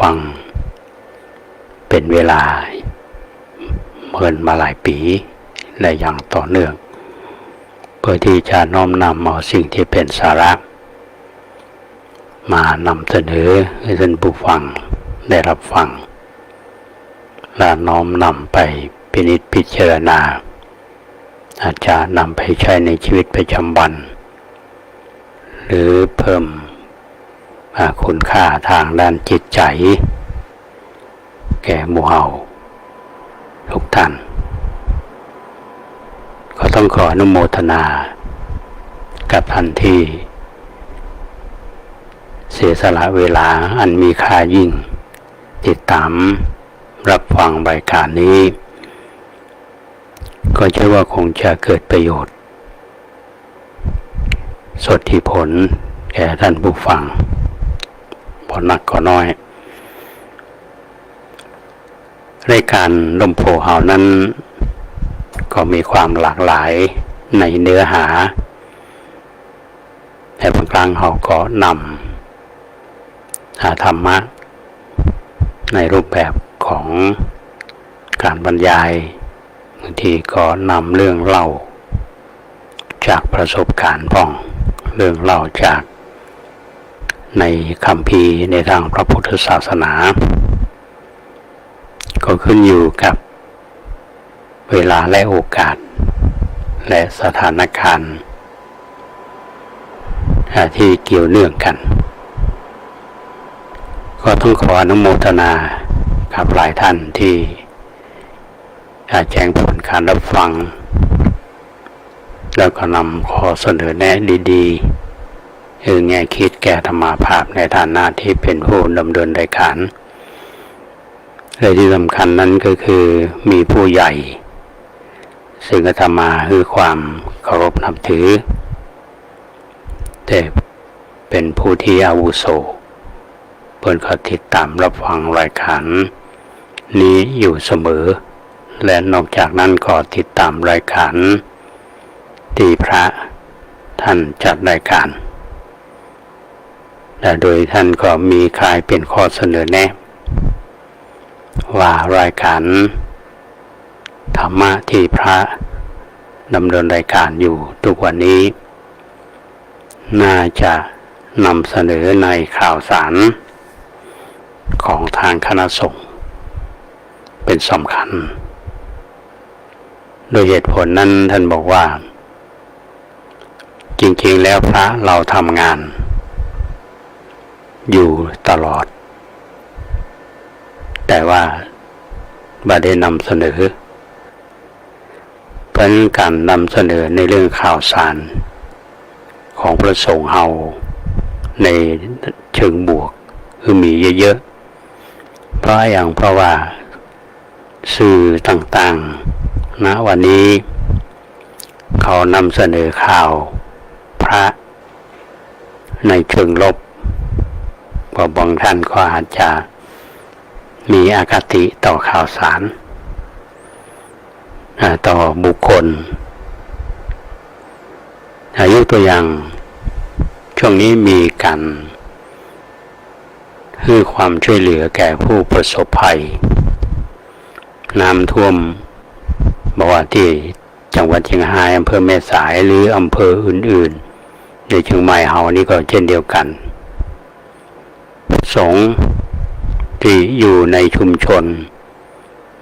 ฟังเป็นเวลาเมินมาหลายปีและอย่างต่อเนื่องเพื่อที่จะน้อมนำเอาสิ่งที่เป็นสาระมานำเสนอให้ท่านผู้ฟังได้รับฟังและน้อมนำไปพินิจพิจารณาอาจจะนำไปใช้ในชีวิตประจำวันหรือเพิ่มคุณค่าทางด้านจิตใจแก่หมู่เฮาทุกท่านก็ต้องขออนุโมทนากับท่านที่เสียสละเวลาอันมีค่ายิ่งติดตามรับฟังรายการนี้ก็เชื่อว่าคงจะเกิดประโยชน์สดที่ผลแก่ท่านผู้ฟังบ่นักก็น้อยรายการลมโพเฮานั้นก็มีความหลากหลายในเนื้อหาแต่บางครั้งเขาก็นำธรรมะในรูปแบบของการบรรยายบางทีก็นำเรื่องเล่าจากประสบการณ์ของเรื่องเล่าจากในคัมภีร์ในทางพระพุทธศาสนาก็ขึ้นอยู่กับเวลาและโอกาสและสถานการณ์ที่เกี่ยวเนื่องกันก็ต้องขออนุโมทนากับหลายท่านที่แจ้งผลการรับฟังแล้วก็นำข้อเสนอแนะดีๆแง่คิดแก่ธรรมาภาพในฐานะที่เป็นผู้ดำเนินรายการและที่สำคัญนั้นก็คือมีผู้ใหญ่ซึ่งอาตมาคือความเคารพนับถือแต่เป็นผู้ที่อาวุโสเพิ่นก็ติดตามรับฟังรายการนี้อยู่เสมอและนอกจากนั้นก็ติดตามรายการที่พระท่านจัดรายการและโดยท่านก็มีคลายเป็นข้อเสนอแนะว่ารายการธรรมะที่พระดำเนินรายการอยู่ทุกวันนี้น่าจะนำเสนอในข่าวสารของทางคณะสงฆ์เป็นสำคัญโดยเหตุผลนั้นท่านบอกว่าจริงๆแล้วพระเราทำงานอยู่ตลอดแต่ว่าไม่ได้นำเสนอเพราะการนำเสนอในเรื่องข่าวสารของพระสงฆ์เฮาในเชิงบวกคือมีเยอะๆเพราะว่าสื่อต่างๆณวันนี้เขานำเสนอข่าวพระในเชิงลบว่าบางท่านก็อาจจะมีอคติต่อข่าวสารต่อบุคคลยกตัวอย่างช่วงนี้มีการให้ความช่วยเหลือแก่ผู้ประสบภัยน้ำท่วมบอกว่าที่จังหวัดเชียงรายอำเภอแม่สายหรืออำเภออื่นๆในเชียงใหม่เฮานี่ก็เช่นเดียวกันสงฆ์ที่อยู่ในชุมชน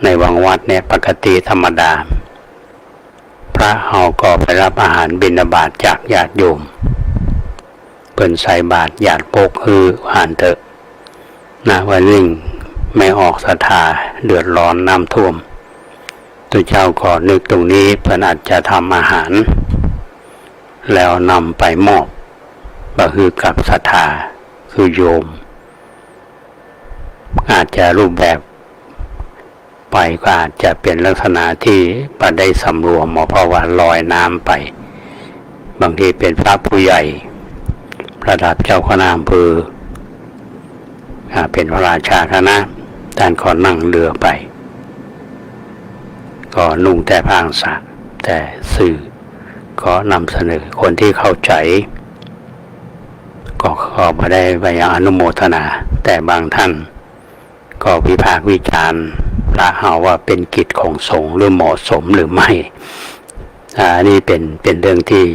ในวังวัดเนี่ยปกติธรรมดาพระเฮาก็ไปรับอาหารบิณฑบาตจากญาติโยมเพิ่นใส่บาตรญาติโปกคืออ่านเถอะนะว่าเรื่องไม่ออกศรัทธาเดือดร้อนน้ำท่วมตัวเจ้าก็นึกตรงนี้เพิ่นอาจจะทำอาหารแล้วนำไปมอบก็คือกับศรัทธาคือโยมอาจจะรูปแบบไปก็อาจจะเป็นลักษณะที่บ่ได้สำรวมเพราะว่าลอยน้ำไปบางทีเป็นพระผู้ใหญ่ระดับเจ้าคณะอำเภอเป็นพระราชาคณะท่านก็นั่งเรือไปก็นุ่งแต่ผ้าอังสะแต่สื่อก็นำเสนอคนที่เข้าใจก็ไม่ได้ไปอนุโมทนาแต่บางท่าน ก็วิพากษ์วิจารณ์พระเฮาว่าเป็นกิจของสงฆ์หรือเหมาะสมหรือไม่นี่เป็นเรื่องที่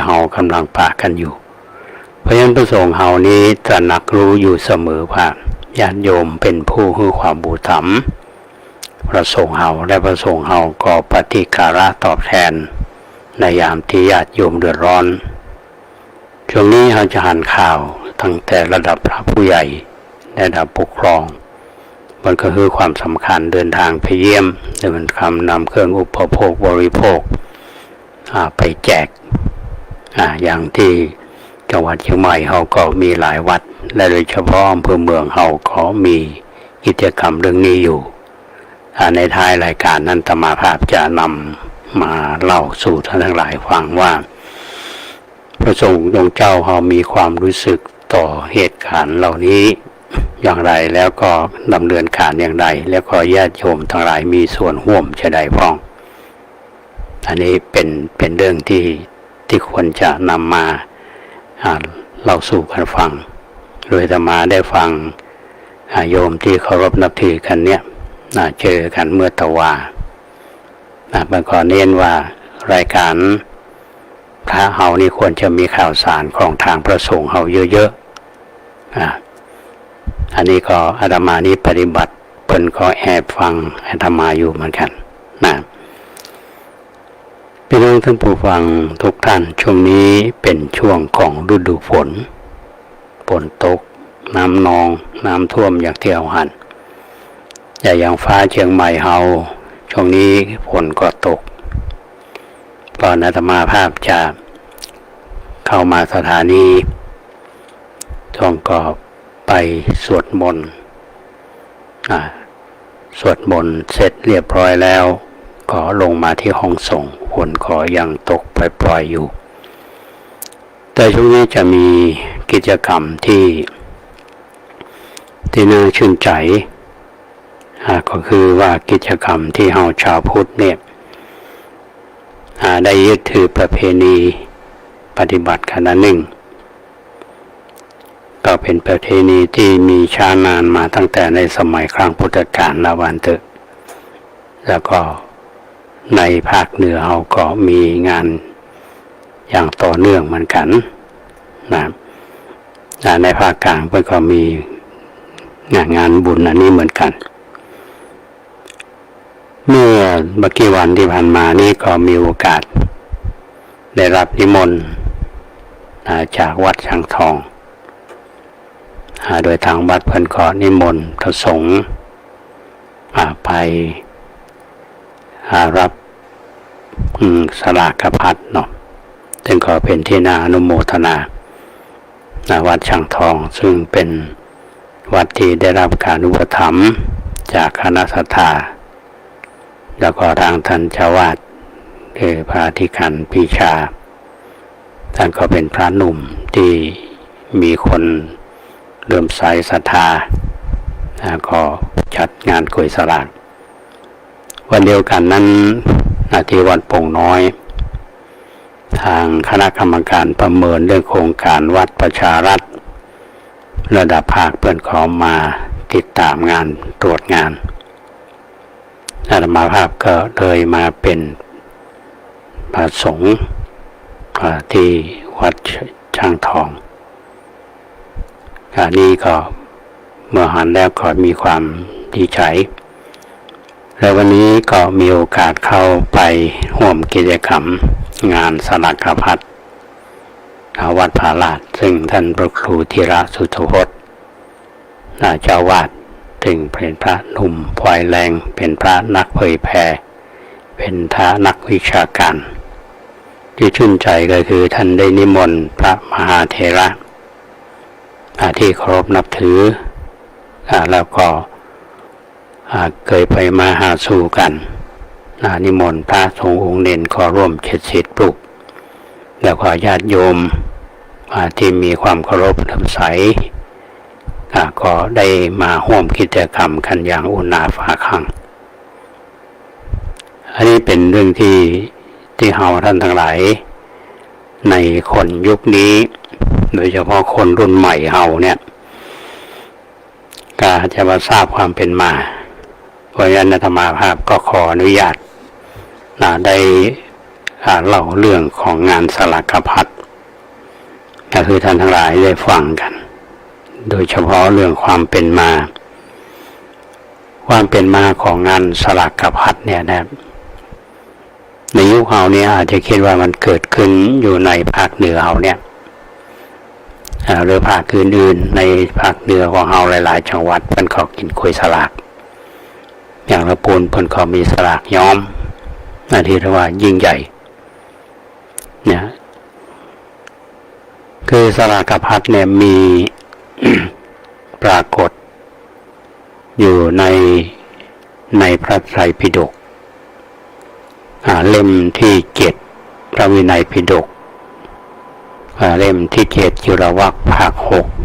เฮากำลังปะกันอยู่เพราะฉะนั้นพระสงฆ์เฮานี้ตระหนักรู้อยู่เสมอว่าญาติโยมเป็นผู้ให้ความบูชาพระสงฆ์เฮาและพระสงฆ์เฮาก็ปฏิการะตอบแทนในยามที่ญาติโยมเดือดร้อนช่วงนี้เราจะหันข่าวตั้งแต่ระดับพระผู้ใหญ่ระดับปกครองมันก็คือความสำคัญเดินทางไปเยี่ยมเดินคำนำเครื่องอุปโภคบริโภคไปแจกอย่างที่จังหวัดเชียงใหม่เขาก็มีหลายวัดและโดยเฉพาะอำเภอเมืองเขาก็มีกิจกรรมเรื่องนี้อยู่ในท้ายรายการนั้นธรรมาภาพจะนำมาเล่าสู่ท่านทั้งหลายฟังว่าพระสงฆ์องค์เจ้าเขามีความรู้สึกต่อเหตุการณ์เหล่านี้อย่างไรแล้วก็ดำเนินการอย่างไรแล้วก็ญาติโยมทั้งหลายมีส่วนร่วมจะได้พ้องอันนี้เป็นเรื่องที่ควรจะนำมาเล่าสู่กันฟังโดยธรรมาได้ฟังโยมที่เคารพนับถือกันเนี่ยเจอกันเมื่อตะวาบางคนเน้นว่ารายการพระเฮานี่ควรจะมีข่าวสารของทางพระสงฆ์เฮาเยอะๆอันนี้ก็อาตมานี้ปฏิบัติเพิ่นก็แอบฟังอาตมาอยู่เหมือนกันพี่น้องท่านผู้ฟังทุกท่านช่วงนี้เป็นช่วงของฤดูฝนตกน้ำนองน้ำท่วมอย่างที่เราหันอย่างฟ้าเชียงใหม่เฮาช่วงนี้ฝนก็ตกตอนอาตมาภาพจะเข้ามาสถานีช่วงก็ไปสวดมนต์สวดมนต์เสร็จเรียบร้อยแล้วก็ลงมาที่ห้องส่งฝนก็ยังตกปล่อยๆอยู่แต่ช่วงนี้จะมีกิจกรรมที่น่าชื่นใจก็คือว่ากิจกรรมที่เฮาชาวพุทธเนี่ยได้ยึดถือประเพณีปฏิบัติกันหนึ่งก็เป็นประเพณีที่มีช้านานมาตั้งแต่ในสมัยครั้งพุทธกาลละวันเถอะแล้วก็ในภาคเหนือเราก็มีงานอย่างต่อเนื่องเหมือนกันในภาคกลางเพิ่นก็มีงานบุญอันนี้เหมือนกันเมื่อกี้วันที่ผ่านมานี่ก็มีโอกาสได้รับนิมนต์จากวัดช่างทองโดยทางวัดเพิ่นก็นิมนต์พระสงฆ์ไปรับสลากพัดเนาะซึ่งก็เป็นที่น่าอนุโมทนาวัดช่างทองซึ่งเป็นวัดที่ได้รับการอุปถัมภ์จากคณะศรัทธาแล้วก็ทางท่านเจ้าวาดพระอธิการปีชาท่านก็เป็นพระหนุ่มที่มีคนเริ่มใส่ศรัทธาก็จัดงานกล้วยสลากวันเดียวกันนั้นที่วัดโป่งน้อยทางคณะกรรมการประเมินเรื่องโครงการวัดประชารัฐระดับภาคเปิดขอมาติดตามงานตรวจงานอาตมาภาพก็เลยมาเป็นพระสงฆ์ที่วัดช่างทองอันนี้ก็เมื่อหันแล้วก็มีความดีใจและวันนี้ก็มีโอกาสเข้าไปร่วมกิจกรรมงานสลักพัดวัดผาลาดซึ่งท่านพระครูธีระสุทพจน์เจ้าวาดถึงเป็นพระหนุ่มพลอยแรงเป็นพระนักเผยแผ่เป็นพระนักวิชาการที่ชื่นใจก็คือท่านได้นิมนต์พระมหาเถระที่เคารพนับถือแล้วก็เคยไปมาหาสู่กันนิมนต์พระสงฆ์องค์เด่นขอร่วมเช็ดศิษย์ปลุกแล้วก็ญาติโยมที่มีความเคารพเลื่อมใสก็ได้มาร่วมกิจกรรมกันอย่างอุ่นหนาฝาข้างอันนี้เป็นเรื่องที่เฮาท่านทั้งหลายในคนยุคนี้โดยเฉพาะคนรุ่นใหม่เฮาเนี่ย กาจะมาทราบความเป็นมาเพราะฉะนั้นอาตมาภาพก็ขออนุญาตได้เล่าเรื่องของงานสลากพัดก็คือท่านทั้งหลายได้ฟังกันโดยเฉพาะเรื่องความเป็นมาของงานสลากพัดเนี่ยนะในยุคเราเนี่ยอาจจะคิดว่ามันเกิดขึ้นอยู่ในภาคเหนือเราเนี่ยหรือภาคอื่นๆในภาคเหนือของเราหลายๆจังหวัดเพิ่นก็กินกล้วยสลากอย่างละปูนเพิ่นก็มีสลากย้อมที่เรียกว่ายิ่งใหญ่เนี่ยคือสลากพัดเนี่ยมี ปรากฏอยู่ในพระไตรปิฎกเล่มที่7พระวินัยปิฎกเล่มที่7จุลวรรคภาค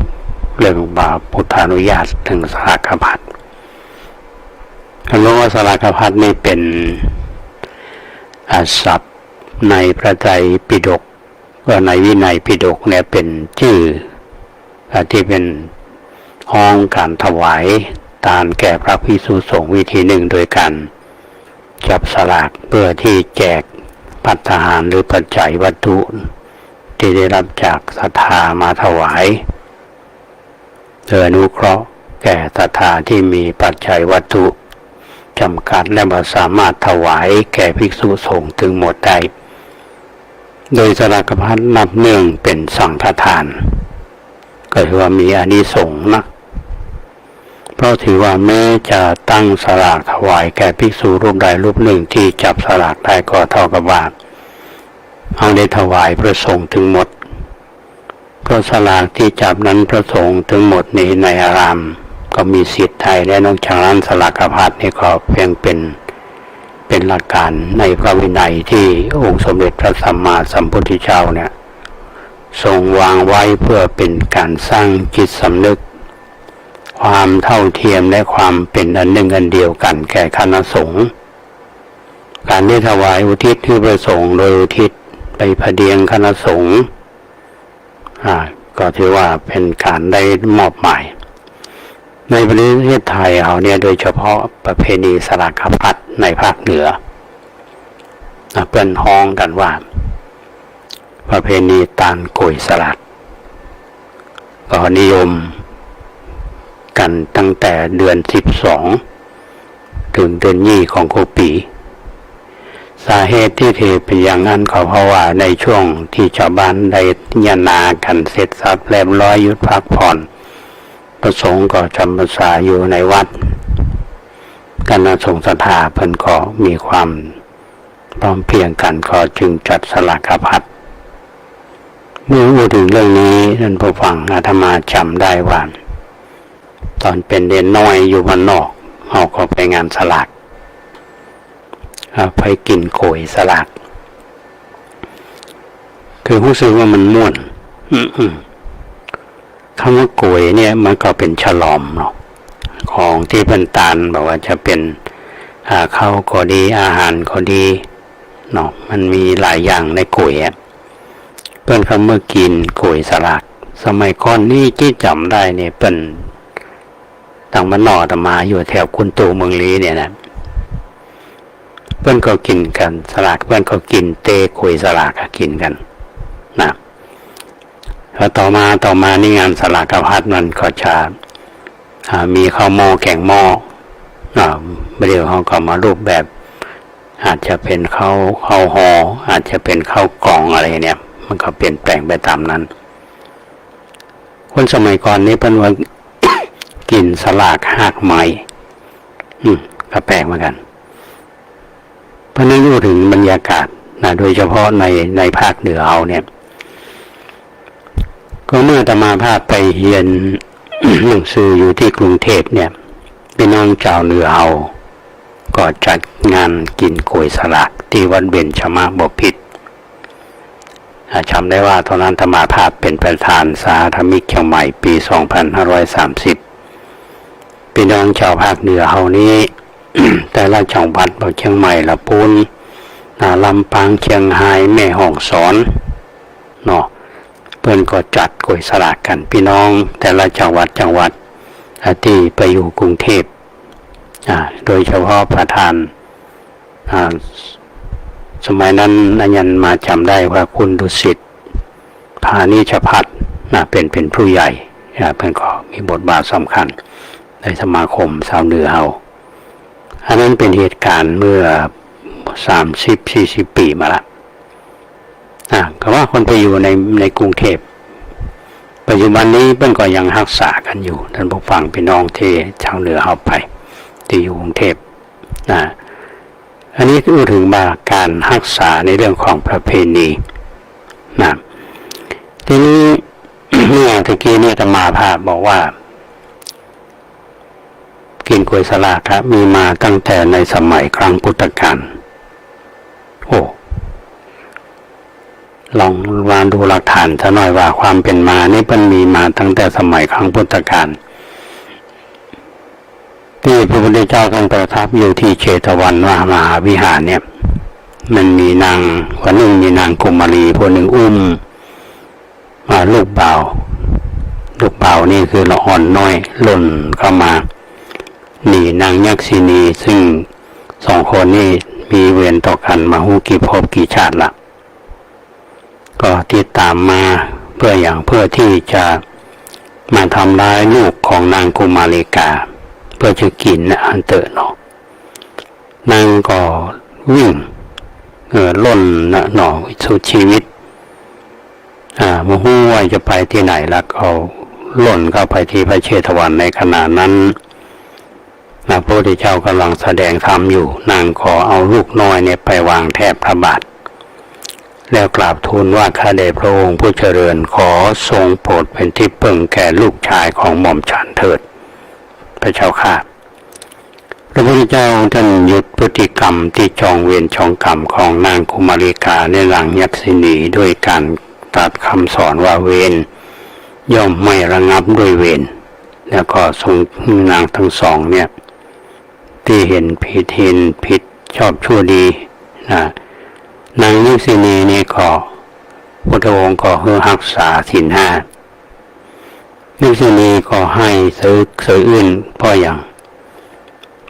6เรื่องบาพุทธานุญาตถึงสลากพัดคำว่าสลากพัดนี่เป็นศัพท์ในพระไตรปิฎกว่าในวินัยปิฎกเนี่ยเป็นชื่อที่เป็นห้องการถวายทานแก่พระภิกษุสงฆ์วิธีหนึ่งโดยการจับสลากเพื่อที่แจกภัตตาหารหรือปัจจัยวัตถุที่ได้รับจากศรัทธามาถวายเพื่ออนุเคราะห์แก่ศรัทธาที่มีปัจจัยวัตถุจำกัดและไม่สามารถถวายแก่ภิกษุสงฆ์ถึงหมดได้โดยสลากพัดนับเนื่องเป็นสังฆทานก็ถือว่ามีอานิสงส์นะเพราะถือว่าแม้จะตั้งสลากถวายแก่ภิกษุรูปใดรูปหนึ่งที่จับสลากได้ก็เท่ากับว่าเอาได้ถวายพระสงฆ์ถึงหมดเพราะสลากที่จับนั้นพระสงฆ์ถึงหมดนี้ในอารามก็มีสิทธิ์ไทยและนอกจากนั้นสลากพัดนี่ก็เพียงเป็นหลักการในพระวินัยที่องค์สมเด็จพระสัมมาสัมพุทธเจ้าเนี่ยทรงวางไว้เพื่อเป็นการสร้างจิตสำนึกความเท่าเทียมและความเป็นอันหนึ่งอันเดียวกันแก่คณะสงฆ์การได้ถวายอุทิศคือประสงค์โดยอุทิศไปพเดียงคณะสงฆ์ก็ถือว่าเป็นการได้มอบหมายในประเทศไทยเอาเนี่ยโดยเฉพาะประเพณีสลากพัดในภาคเหนือเปิ้นฮ้องกันว่าประเพณีตาลกล้วยสลากก็นิยมกันตั้งแต่เดือน12ถึงเดือน20ของทุกปีสาเหตุที่ถือเป็นอย่างนั้นก็เพราะว่าในช่วงที่ชาวบ้านได้ยานากันเสร็จสับเรียบร้อยหยุดพักผ่อนประสงค์ก็จำพรรษาอยู่ในวัดคณะสงฆ์ศรัทธาเพิ่นก็มีความพร้อมเพรียงกันก็จึงจัดสลากพัดเมื่อพูดถึงเรื่องนี้ท่านผู้ฟังอาตมาจำได้ว่าตอนเป็นเด็กน้อยอยู่บ้านนอกเราก็ไปงานสลากไปกินโขยสลากคือรู้สึกว่ามันม่วนคำว่าโกยเนี่ยมันก็เป็นฉลอมเนาะของที่เป็นตาลบอกว่าจะเป็นข้าวก็ดีอาหารก็ดีเนาะมันมีหลายอย่างในโกยเปิ้นคำเมื่อกินโกยสลากสมัยก่อนนี่ที่จำได้เนี่ยเปิ้นต่างบ้านนอกตมาอยู่แถวคุณตูเมืองลีเนี่ยนะเปิ้นก็กินกันสลากเปิ้นก็กินเตโกยสลากกินกันนะแล้วต่อมานี่งานสลากพัดมันก็จะมีข้าวหม้อแกงหม้อเดี๋ยวเขาก็มารูปแบบอาจจะเป็นข้าวห่ออาจจะเป็นข้าวกล่องอะไรเนี่ยมันก็เปลี่ยนแปลงไปตามนั้นคนสมัยก่อนนี้เป็นว่า กินสลากหากไม้ก็แปลกเหมือนกันเพราะนั้นรู้ถึงบรรยากาศนะโดยเฉพาะในภาคเหนือเอาเนี่ยก็เมื่ออาตมาภาพไปเรียน หนังสืออยู่ที่กรุงเทพเนี่ยพี่น้องชาวเหนือเอาก็จัดงานกินโกยสลากที่วัดเบญจมาบพิตรจำได้ว่าตอนนั้นอาตมาภาพเป็นประธานสาธมิกเชียงใหม่ปี2530พี่น้องชาวภาคเหนือเอานี้ แต่ละจังหวัดเชียงใหม่ละปูนลำปางเชียงรายแม่ฮ่องสอนเนาะเพื่อนก็จัดโกยสลากกันพี่น้องแต่ละจังหวัด ที่ไปอยู่กรุงเทพโดยเฉพาะประธานสมัยนั้นอาจารย์มาจำได้ว่าคุณดุสิตพานิชพัฒน์เป็นผู้ใหญ่เป็นก็มีบทบาทสำคัญในสมาคมชาวเหนือเฮาอันนั้นเป็นเหตุการณ์เมื่อ30-40 ปีมาละก็ว่าคนไปอยู่ในกรุงเทพปัจจุบันนี้เพิ่นก็ยังรักษากันอยู่ท่านผู้ฟังพี่น้องที่ชาวเหนือเฮาไปที่อยู่กรุงเทพอันนี้พูดถึงมาการรักษาในเรื่องของประเพณีทีนี้ เมื่อตะกี้เนี่ยอาตมาภาพบอกว่ากินกล้วยสลากครับมีมาตั้งแต่ในสมัยครั้งพุทธกาลลองวานดูหลักฐานซะหน่อยว่าความเป็นมานี่มันมีมาตั้งแต่สมัยครั้งพุทธกาลที่พระพุทธเจ้าทรงประทับอยู่ที่เชตวันมหาวิหารเนี่ยมันมีนางคนหนึ่งมีนางกุมารีคนหนึ่งอุ้มลูกบ่าวนี่คือละอ่อนน้อยหล่นเข้ามานี่นางยักษินีซึ่งสองคนนี่มีเวรต่อกันมาหูกี่ภพกี่ชาติละก็ติดตามมาเพื่อที่จะมาทำร้ายลูกของนางกุมารีกาเพื่อจะกินอันเตอเนาะนางก็วิ่งล่นหน่อสุดชีวิตมาหู้ว่าจะไปที่ไหนแล้วก็ล่นเข้าไปที่พระเชตวันในขณะนั้นพระพุทธเจ้ากำลังแสดงธรรมอยู่นางขอเอาลูกน้อยเนี่ยไปวางแทบพระบาทแล้วกราบทูลว่าข้าแต่พระองค์ผู้เจริญขอทรงโปรดเป็นที่พึ่งแก่ลูกชายของหม่อมฉันเถิดพระเจ้าค่ะพระพุทธเจ้าท่านหยุดพฤติกรรมที่จองเวรจองกรรมของนางกุมารีกาในหลังยักษินีด้วยการตรัสคำสอนว่าเวรย่อมไม่ระงับด้วยเวรแล้วก็ทรงนางทั้งสองเนี่ยที่เห็นผิดชอบชั่วดีนางยักษินีนี่ก็พุทธองค์ก็รักษาศีล 5ยักษินีก็ให้ซื้ออื่นเพราะอย่าง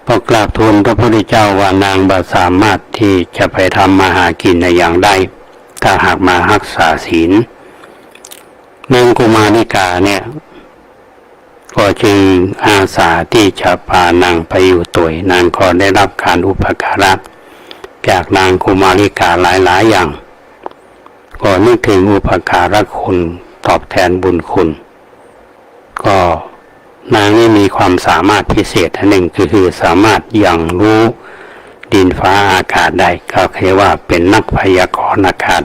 พอกราบทูลพระพุทธเจ้าว่านางบ่สามารถที่จะไปทำมาหากินในอย่างใดถ้าหากมารักษาศีลนางกุมารีกาเนี่ยก็จึงอาสาที่จะพานางไปอยู่ตัวนางก็ได้รับการอุปการะจากนางกุมารีกาหลายอย่างก็นึกถึงอุปการะคุณตอบแทนบุญคุณก็นางนี่มีความสามารถพิเศษอันหนึ่งคือสามารถยังรู้ดินฟ้าอากาศได้ก็คือว่าเป็นนักพยากรณ์อากาศ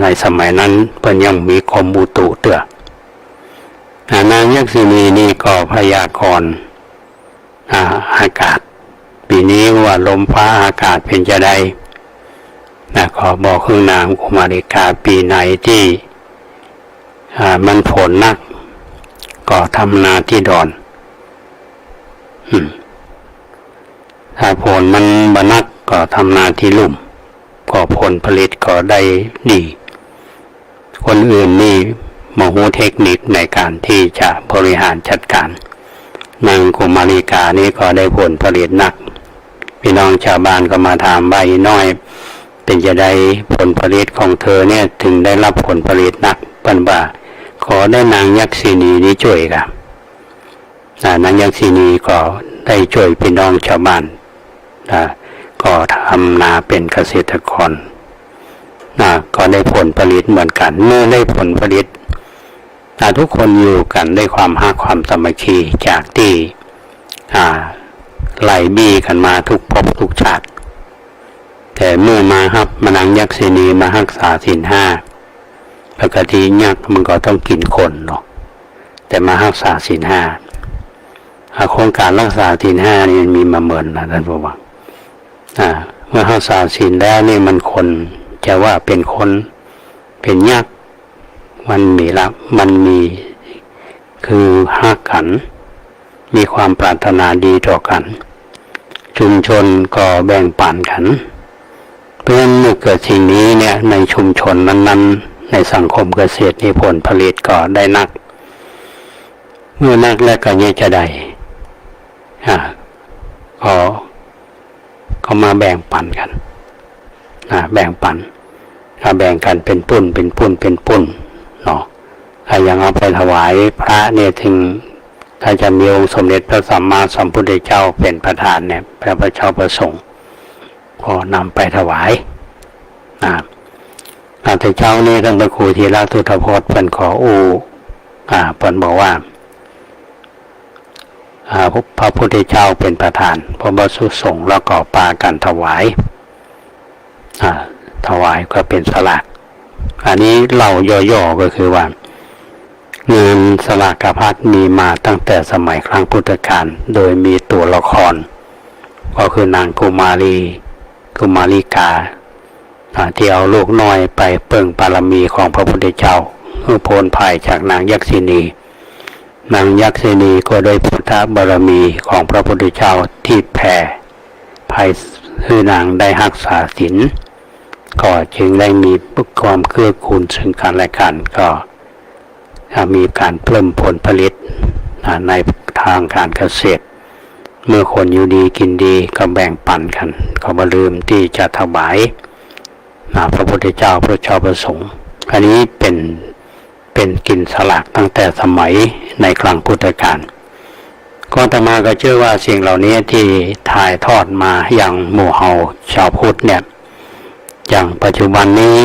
ในสมัยนั้นเพิ่นยังมีกรมอุตุเตือนางยักษินีนี่ก็พยากรณ์อากาศปีนี้ว่าลมฟ้าอากาศเป็นจะได้ขอบอกคือนางกุมารีกาปีไหนที่มันฝนนักก็ทำนาที่ดอนถ้าฝนมันบนักก็ทำนาที่ลุ่มก็ผลผลิตก็ได้ดีคนอื่นนี่มโหเทคนิคในการที่จะบริหารจัดการนางกุมารีกานี่ก็ได้ผลผลิตหนักพี่น้องชาวบ้านก็มาถามใบน้อยเป็นจะได้ผลผลิตของเธอเนี่ยถึงได้รับผลผลิตหนักเปิ้นว่าขอได้นางยักษินีนี้ช่วยกันนางยักษินีก็ได้ช่วยพี่น้องชาวบ้านก็ทำนาเป็นเกษตรกรก็ได้ผลผลิตเหมือนกันเมื่อได้ผลผลิตทุกคนอยู่กันได้ความรักความสามัคคีจากที่ไล่บี้กันมาทุกภพทุกชาติแต่เมื่อมาครับมานางยักษินีมารักษาศีล 5ปกติยักษ์มันก็ต้องกินคนเนาะแต่มารักษาศีล 5โครงการรักษาศีล 5นี่มีมาเมินนะท่านผู้ฟังเมื่อรักษาศีลแล้วนี่มันคนจะว่าเป็นคนเป็นยักษ์มันมีคือฮักกันมีความปรารถนาดีต่อกันชุมชนก็แบ่งปันกันเพื่อเมื่อเกิดสิ่งนี้เนี่ยในชุมชนนั้นๆในสังคมเกษตรนี่ผลผลิตก็ได้นัก เมื่อนักและก็เนี่ยจะได้ก็มาแบ่งปันกันแบ่งปันแบ่งกันเป็นปุ้นเนาะอย่างเอาไปถวายพระเนี่ยถึงถ้าจะมีองค์สมเด็จพระสัมมาสัมพุทธเจ้าเป็นประธานเนี่ยพระเจ้าประสงค์ก็นำไปถวายแต่เจ้านี่ท่านพระครูธีระทุตพจน์เพิ่นขอเพิ่นบอกว่าพระพุทธเจ้าเป็นประธานพระบสุสงฆ์แล้วก็ปากันถวายถวายก็เป็นสลากอันนี้เล่าย่อๆก็คือว่าเงินสลากพัดมีมาตั้งแต่สมัยครั้งพุทธกาลโดยมีตัวละครก็คือนางกุมารีกาที่เอาลูกน้อยไปเปิ่งบารมีของพระพุทธเจ้าเพื่อพ้นภัยจากนางยักษินีนางยักษินีก็ได้พุทธบารมีของพระพุทธเจ้าที่แผ่ภัยคือนางได้รักษาศีลก็จึงได้มีความเกื้อกูลซึ่งกันและกันก็มีการเพิ่มผลผลิตในทางการเกษตรเมื่อคนอยู่ดีกินดีก็แบ่งปันกันก็บ่ลืมที่จะถวายพระพุทธเจ้าพระเจ้าประสงค์อันนี้เป็นกินสลากตั้งแต่สมัยในครั้งพุทธกาลก็ต่อมาก็เชื่อว่าสิ่งเหล่านี้ที่ถ่ายทอดมาอย่างหมู่เฮาชาวพุทธเนี่ยอย่างปัจจุบันนี้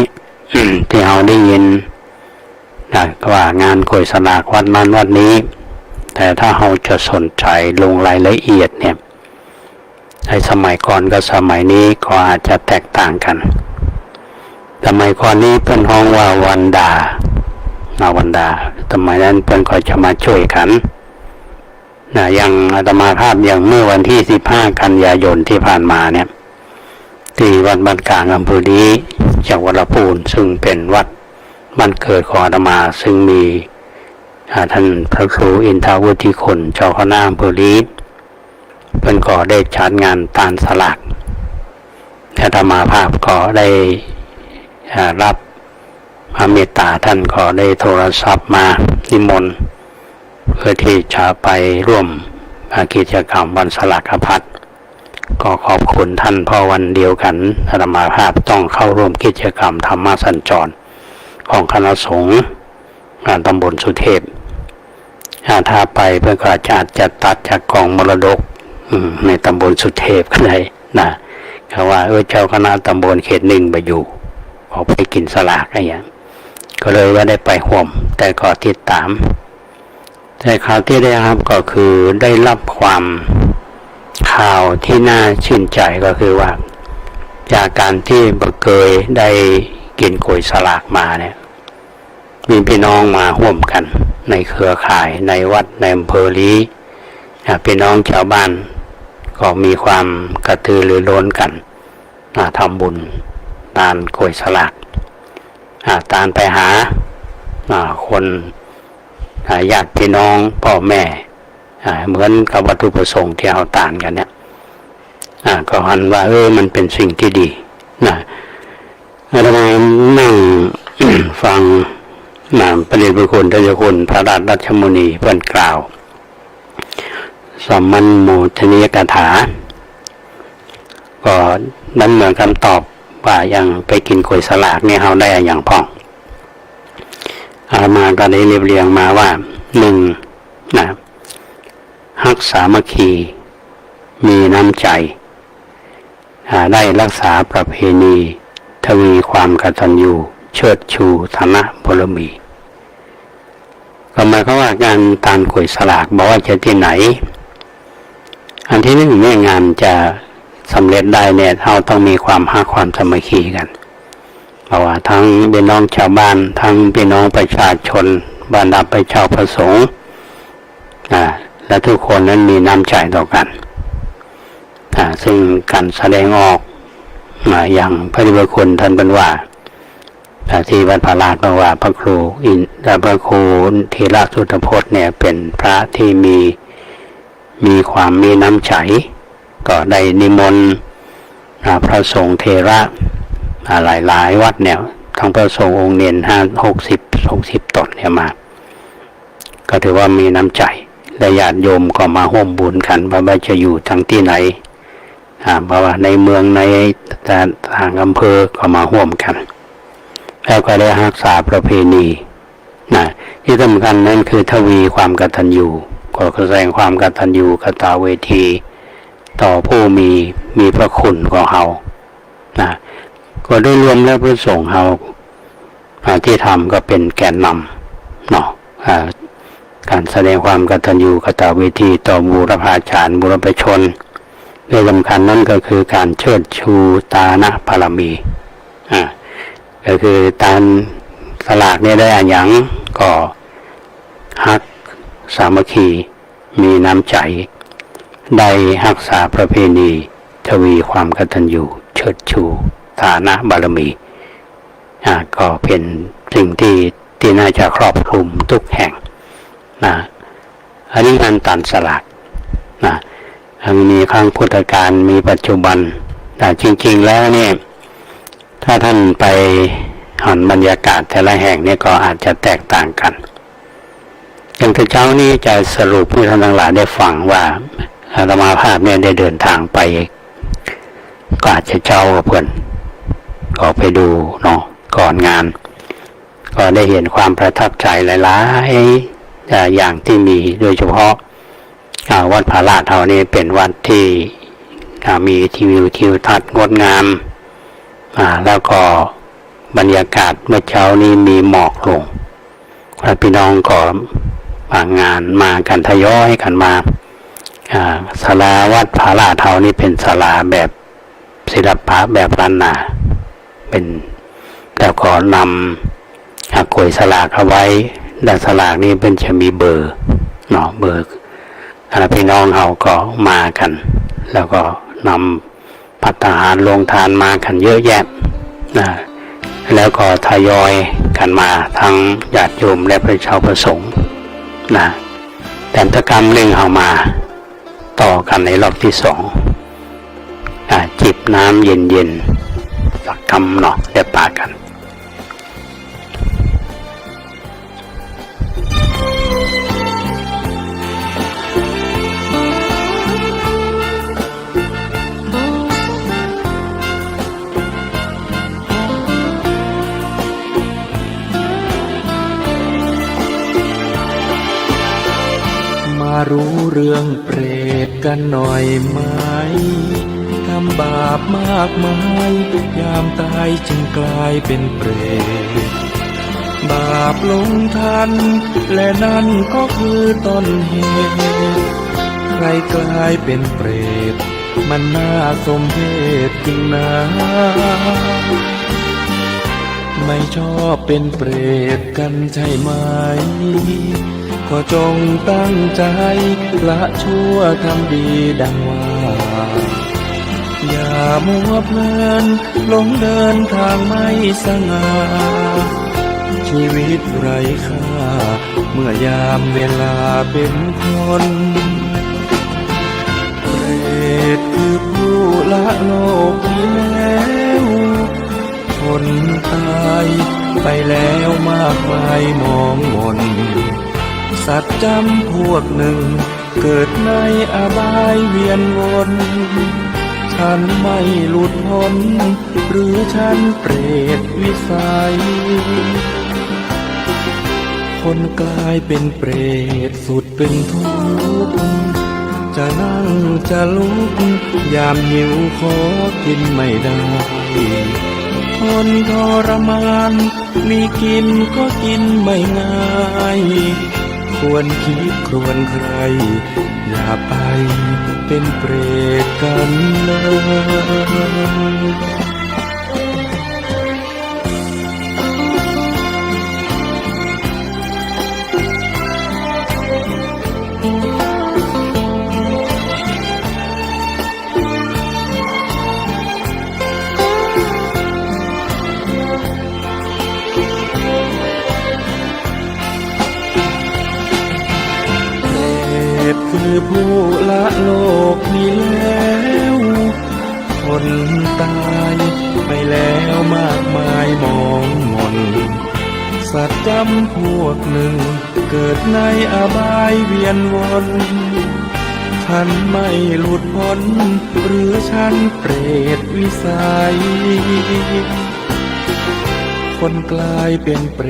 ที่เราได้ยินว่างานโกยสลากวัดนั้นวัดนี้แต่ถ้าเราจะสนใจลงรายละเอียดเนี่ยในสมัยก่อนกับสมัยนี้ก็อาจจะแตกต่างกันสมัยก่อนนี้เป็นห้องว่าวันดาสมัยนั้นเพิ่นก็จะมาช่วยกันอย่างอาตมาภาพอย่างเมื่อวันที่15กันยายนที่ผ่านมาเนี่ยที่วัดบ้านกลางอำเภอดีจังหวัดลำพูนซึ่งเป็นวัดบ้านเกิดของอาตมาซึ่งมีท่านพระครูอินทวุฒิคุณเจ้าคณะอำเภอดีเพิ่นก็ได้จัดงานตานสลากอาตมาภาพก็ได้รับพระเมตตาท่านก็ได้โทรศัพท์มานิมนต์เพื่อที่จะไปร่วมกิจกรรมวันสลากพัดก็ขอบคุณท่านพอวันเดียวกันอาตมาภาพต้องเข้าร่วมกิจกรรมธรรมสัญจรของคณะสงฆ์ตำบลสุเทพถ้าไปเพื่อก็อาจจะตัดจากกองมรดกในตำบลสุเทพก็ได้นะเขาว่าเจ้าคณะตำบลเขต1ไปอยู่ออกไปกินสลากอะไรอย่างก็เลยว่าได้ไปห่วมแต่ก็ติดตามแต่ข่าวที่ได้รับก็คือได้รับความข่าวที่น่าชื่นใจก็คือว่าจากการที่บ่เคยได้กินโกยสลากมาเนี่ยมีพี่น้องมาร่วมกันในเครือข่ายในวัดในอำเภอลีพี่น้องชาวบ้านก็มีความกระตือรือร้นกันทำบุญตานโกยสลากตานไปหาคนญาติพี่น้องพ่อแม่เหมือนกับวัตถุประสงค์ที่เอาตานกันเนี่ยก็หันว่ามันเป็นสิ่งที่ดีอาตมานั่ง ฟังพระเดชพระคุณท่านเจ้าคุณพระราชรัชมุนีเพิ่นกล่าวสัมมันโมทนียกถาก็นั้นเหมือนคำตอบว่ายังไปกินโกยสลากเนี่ยเฮาได้อย่างพ่องอาตมาก็ได้เรียบเรียงมาว่า1ฮักสามัคคีมีน้ำใจได้รักษาประเพณีทวีความกตัญญูเชิดชูฐานะบารมีก็หมายความว่าการตานโกยสลากบอกว่าจะที่ไหนอันที่หนึ่งเนี่ยงานจะสำเร็จได้เนี่ยเราต้องมีความฮักความสามัคคีกันเพราะว่าทั้งพี่น้องชาวบ้านทั้งพี่น้องประชาชนบรรดาประชาประสงค์และทุกคนนั้นมีน้ำใจต่อกันซึ่งการแสดงออกอย่างพระเดชพระคุณท่านบรรว่าที่วัดพระราชบอกว่าพระครูธีระสุตพจน์เนี่ยเป็นพระที่มีความมีน้ำใจก็ได้นิมนต์พระสงฆ์เถระหลายวัดเนี่ยทั้งพระสงฆ์องค์เนียน60 ตนเนี่ยมาก็ถือว่ามีน้ำใจ และญาติโยมก็มาร่วมบุญกันว่าจะอยู่ทั้งที่ไหนเพราะว่าในเมืองในทางอำเภอก็มาร่วมกันแล้วก็ได้รักษาประเพณีที่สำคัญนั่นคือทวีความกตัญญูก็แสดงความกตัญญูกตเวทีต่อผู้มีพระคุณของเราก็ได้รวมแล้วพระสงฆ์เราที่ทำก็เป็นแกนนำการแสดงความกตัญญูกตเวทีต่อบูรพาจารย์บูรพชนที่สำคัญนั่นก็คือการเชิดชูตานะบารมีก็คือตาสลากเนี่ยได้อันหยังก็ฮักสามัคคีมีน้ำใจได้รักษาประเพณีทวีความกตัญญูเชิดชูฐานะบารมีก็เป็นสิ่งที่น่าจะครอบคลุมทุกแห่งอันนี้งานตันสลากมีครั้งพุทธกาลมีปัจจุบันแต่จริงๆแล้วเนี่ยถ้าท่านไปหันบรรยากาศแต่ละแห่งเนี่ยก็อาจจะแตกต่างกันอย่างที่เช้านี้จะสรุปให้ท่านทั้งหลายได้ฟังว่าอาตมาภาพเนี่ยได้เดินทางไปก็อาจจะเจ้ากับเพื่อนก็ไปดูเนาะก่อนงานก็ได้เห็นความประทับใจหลายๆอย่างที่มีโดยเฉพาะวัดพระลาดเท่านี้เป็นวัดที่มีทิวทัศน์งดงามแล้วก็บรรยากาศเมื่อเช้านี้มีหมอกลงพี่น้องก็งานมากันทยอยกันมาศาลาวัดพระลาดเท่านี้เป็นศาลาแบบศิลปะแบบล้านนาเป็นแล้วก็นำกลวยสลากเอาไว้ด้านสลากนี้เป็นจะมีเบอร์เนาะเบอร์พี่น้องเขาก็มากันแล้วก็นำภัตตาหารลงทานมากันเยอะแยะแล้วก็ทยอยกันมาทั้งญาติโยมและพระชาวประสงค์แต่กิจกรรมเร่งเอามาต่อกันในรอบที่2จิบน้ำเย็นๆสักคำเนาะได้ปากันมารู้เรื่องเปรตกันหน่อยไหมทำบาปมากมายยามตายจึงกลายเป็นเปรตบาปลงทันและนั่นก็คือต้นเหตุใครกลายเป็นเปรตมันน่าสมเพชจริงนะไม่ชอบเป็นเปรตกันใช่ไหมก็จงตั้งใจละชั่วทำดีดังว่าอย่ามัวเพลินหลงเดินทางไม่สง่าชีวิตไร้ค่าเมื่อยามเวลาเป็นคนเปรตคือผู้ละโลกที่แล้วคนตายไปแล้วมากมายมองมนสัตว์จำพวกหนึ่งเกิดในอบายเวียนวนฉันไม่หลุดพ้นหรือฉันเปรตวิสัยคนกลายเป็นเปรตสุดเป็นทุกข์จะนั่งจะลุกยามหิวขอกินไม่ได้ทนทรมานมีกินก็กินไม่ง่ายควรคิดควรใครอย่าไปเป็นเปรตกันเลยคือผู้ละโลกนี้แล้วคนตายไปแล้วมากมายมองมนสัตว์จำพวกหนึ่งเกิ กิดในอบายเวียนวนฉันไม่หลุดพ้นหรือฉันเปรตวิสัยคนกลายเป็นเปร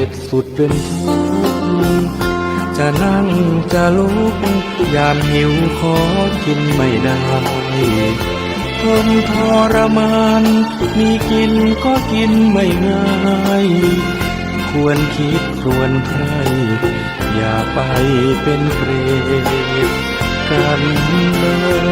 ตสุดเป็นทุกข์จะนั่งจะลุกยามหิวขอกินไม่ได้ทนทรมานมีกินก็กินไม่ง่ายควรคิดควรใครอย่าไปเป็นเปรตกันเลย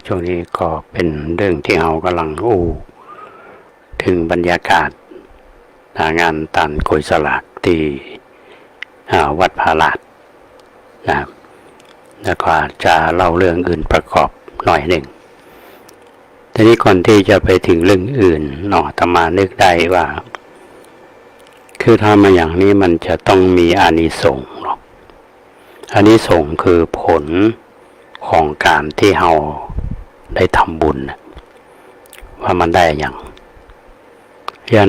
ช่วงนี้ก็เป็นเรื่องที่เรากำลังถึงบรรยากาศงานตันกุยสลากที่วัดพาลาดนะแล้วก็จะเล่าเรื่องอื่นประกอบหน่อยหนึ่งทีนี้ก่อนที่จะไปถึงเรื่องอื่นอาตมานึกได้ว่าคือทำมาอย่างนี้มันจะต้องมีอานิสงส์หรอกอานิสงส์คือผลของการที่เราได้ทำบุญว่ามันได้อย่าง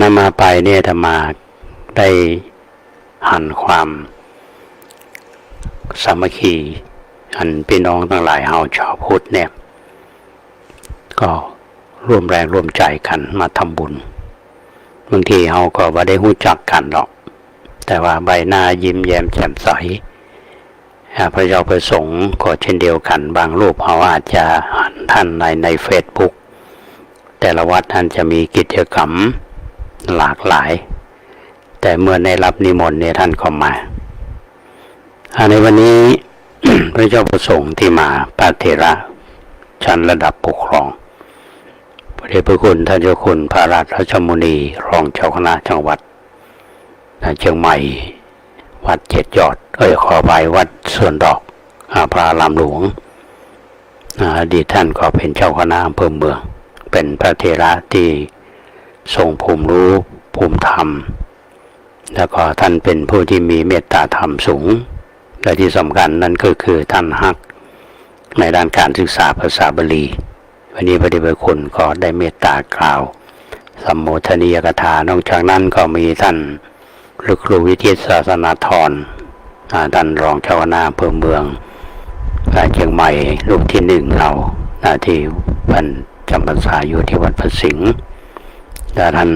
นำมาไปเนี่ยอาตมาได้หันความสามัคคีอันพี่น้องทั้งหลายเฮาชาวพุทธเนี่ยก็ร่วมแรงร่วมใจกันมาทำบุญบางทีเฮาก็บ่ได้รู้จักกันหรอกแต่ว่าใบหน้ายิ้มแย้มแจ่มใสพระเจ้าประสงค์ก็เช่นเดียวกันบางรูปเขาอาจจะหันท่านในเฟซบุ๊กแต่ละวัดท่านจะมีกิจกรรมหลากหลายแต่เมื่อในรับนิมนต์เนี่ยท่านก็มาในวันนี้ พระเจ้าประสงค์ที่มาพระเถระชั้นระดับปกครองพระเดชพระคุณท่านเจ้าคุณพระราชมุนีรองเจ้าคณะจังหวัดเชียงใหม่วัดเจ็ดยอดขอไปวัดสวนดอกพระอารามหลวงอดีตท่านก็เป็นเจ้าคณะอำเภอเมืองเป็นพระเถระที่ทรงภูมิรู้ภูมิธรรมแล้วก็ท่านเป็นผู้ที่มีเมตตาธรรมสูงและที่สำคัญนั่นก็คือท่านฮักในด้านการศึกษาภาษาบาลีวันนี้พระเดชพระคุณก็ได้เมตตากล่าวสัมโมทนียกถานอกจากนั้นก็มีท่านฤครูวิทิตศาสนาธรท่านรองเจ้าคณะอำเภอเมืองเชียงใหม่รูปที่หนึ่งเราที่วันจำพรรษาอยู่ที่วัดพระสิงห์และท่าน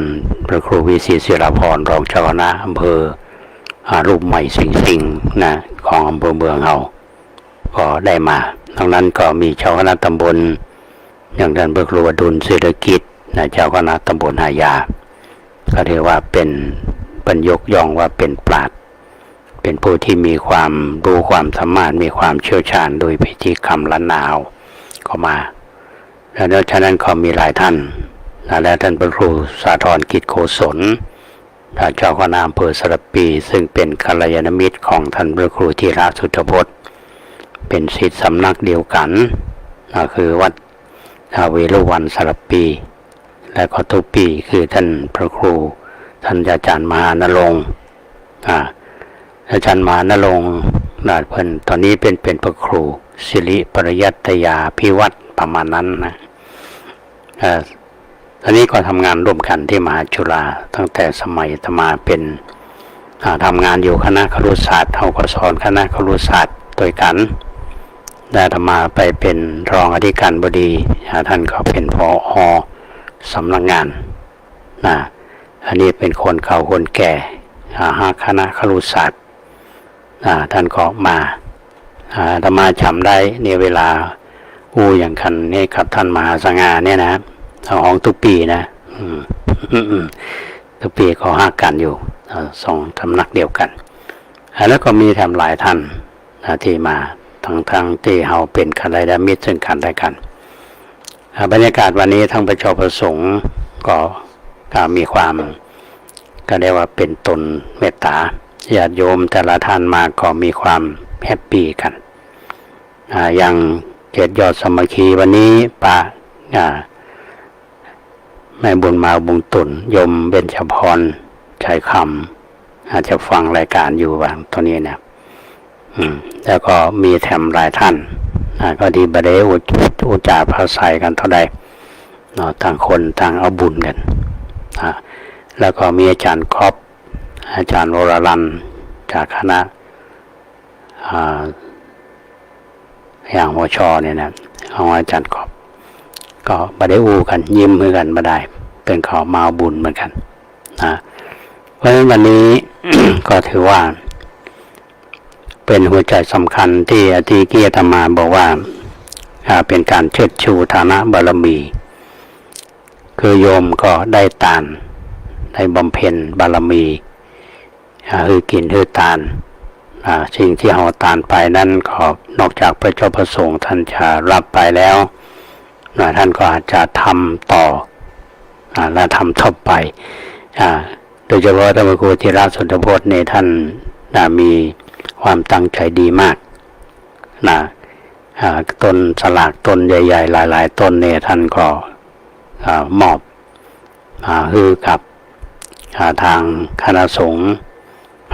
พระครูวิศิศิรพรรองเจ้าคณะอำเภอรูปใหม่สิงห์นะของอำเภอเมืองเราก็ได้มาดังนั้นก็มีเจ้าคณะตำบลอย่างท่านพระครูวดุลศิริกิจเจ้าคณะตำบลหายาก็เรียกว่าเป็นยกย่องว่าเป็นปราชญ์เป็นผู้ที่มีความรู้ความสามารถมีความเชี่ยวชาญโดยพิธีกรรมล้านนาวก็มาแล้วฉะนั้นก็มีหลายท่านและท่านพระครูสาธรกิจโกศลเจ้าคณะอำเภอสระปีซึ่งเป็นกัลยาณมิตรของท่านพระครูธีระสุทธพจน์เป็นศิษย์สำนักเดียวกันคือวัดเวรุวันสระปีและก็ทุกปีคือท่านพระครูท่านอาจารย์มหานรงค์อาจารย์มหานรงค์เพิ่นตอนนี้เป็นพระครูศิริปริยัตยาภิวัตรประมาณนั้นนะตอนนี้ก็ทำงานร่วมกันที่มหาจุฬาตั้งแต่สมัยอาตมาเป็นทำงานอยู่คณะครุศาสตร์เขาก็สอนคณะครุศาสตร์โดยกันได้อาตมาไปเป็นรองอธิการบดีท่านก็เป็นผอ.สำนักงานอันนี้เป็นคนเก่าคนแก่คณะครุศาสตร์ท่านก็มาอาตมาจำได้ในเวลาอย่างคันนี่กับท่านมหาสง่าเนี่ยนะของทุกปีนะทุกปีก็ฮักกันอยู่สองสำนักเดียวกันแล้วก็มีทำหลายท่านที่มาทั้งที่เราเป็นกัลยาณมิตรซึ่งกันและกันบรรยากาศวันนี้ทั้งประชาประสงค์ก็มีความก็เรียกว่าเป็นตนเมตตาญาติโยมแต่ละท่านมาก็มีความแฮปปี้กันอย่างเจ็ดยอดสามัคคีวันนี้ป้าแม่บุญมาบุญตุนยมเบญจพร ใจคำอาจจะฟังรายการอยู่บางตัวนี้เนี่ยแล้วก็มีแถมหลายท่านก็ดีบได้อุจาภาษากันเท่าใดเนาะต่างคนต่างเอาบุญกันแล้วก็มีอาจารย์ครอบอาจารย์วรรันจากคณะอย่างมชเนี่ยนะเอาอาจารย์ครอบก็บได้อูกันยิ้มเหมือนกันบได้เป็นขอมาบุญเหมือนกันเพราะฉะนั้นวันนี้ ก็ถือว่าเป็นหัวใจสำคัญที่อาทิเกียรติมาบอกว่าเป็นการเชิดชูฐานะบารมีคือโยมก็ได้ตานได้บำเพ็ญบารมีคือกินคือตานสิ่งที่เราตานไปนั้นก็นอกจากพระเจ้าประสงค์ท่านจะรับไปแล้วท่านก็อาจจะทำต่อและทำทบไปโดยเฉพาะธรรมครูธีระสุนทรพจน์เนี่ยท่านมีความตั้งใจดีมากต้นสลากต้นใหญ่ๆหลายๆต้นเนี่ยท่านก็มอบคือกับทางคณะสงฆ์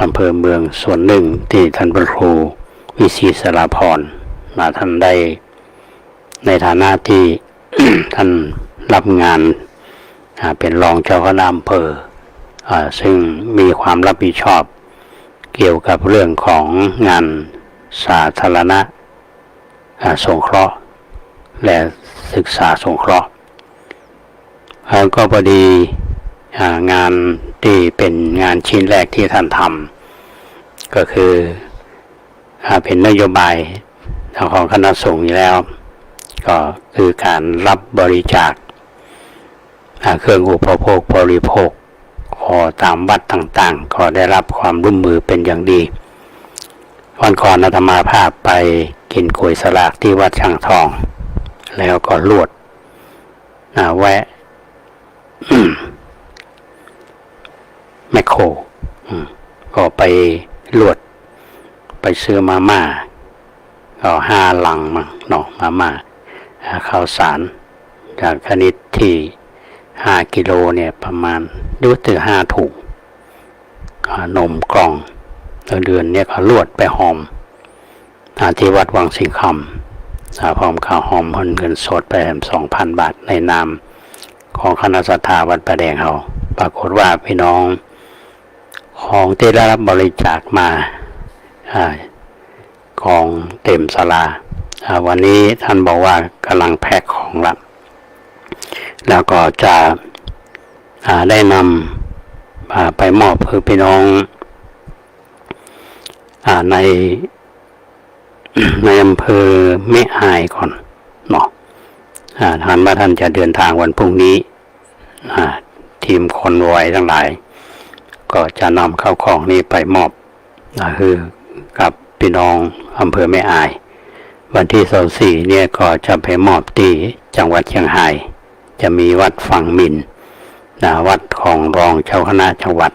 อำเภอเมืองส่วนหนึ่งที่ท่านพระครูวิศิษราพรท่านได้ในฐานะที่ ท่านรับงานเป็นรองเจ้าคณะอำเภอซึ่งมีความรับผิดชอบเกี่ยวกับเรื่องของงานสาธารณะสงเคราะห์และศึกษาสงเคราะห์ก็พอดีงานที่เป็นงานชิ้นแรกที่ท่านทำก็คือเป็นนโยบายของคณะสงฆ์อยู่แล้วก็คือการรับบริจาคเครื่องอุปโภคบริโภคตามวัดต่างๆก็ได้รับความร่วมมือเป็นอย่างดีวันก่อนอาตมาภาพไปกินก๋วยสลากที่วัดช่างทองแล้วก็ลวดแวะ แมคโครก็ไปลวดไปซื้อมาม่าก็5 ลังมั้งเนาะมาม่าข้าวสารจากชนิดที่5 กิโลเนี่ยประมาณดูถึง5 ถุงนมกล่องเดือนเนี่ยก็ลวดไปหอมที่วัดวังสิงห์คำพร้อมข้าวหอมเงินสดไป2,000 บาทในนามของคณะศรัทธาวัดประแดงเขาปรากฏว่าพี่น้องของที่ได้รับบริจาคมาของเต็มศาลาวันนี้ท่านบอกว่ากำลังแพ็คของละแล้วก็จะได้นำไปมอบเพื่อพี่น้องในอำเภอแม่อายก่อนเนาะท่านว่าท่านจะเดินทางวันพรุ่งนี้ทีมคอนวอยทั้งหลายก็จะนำเข้าของนี้ไปมอบคือกับพี่น้องอำเภอแม่อายวันที่24เนี่ยก็จะไปมอบที่จังหวัดเชียงรายจะมีวัดฝั่งมินวัดของรองเจ้าคณะจังหวัด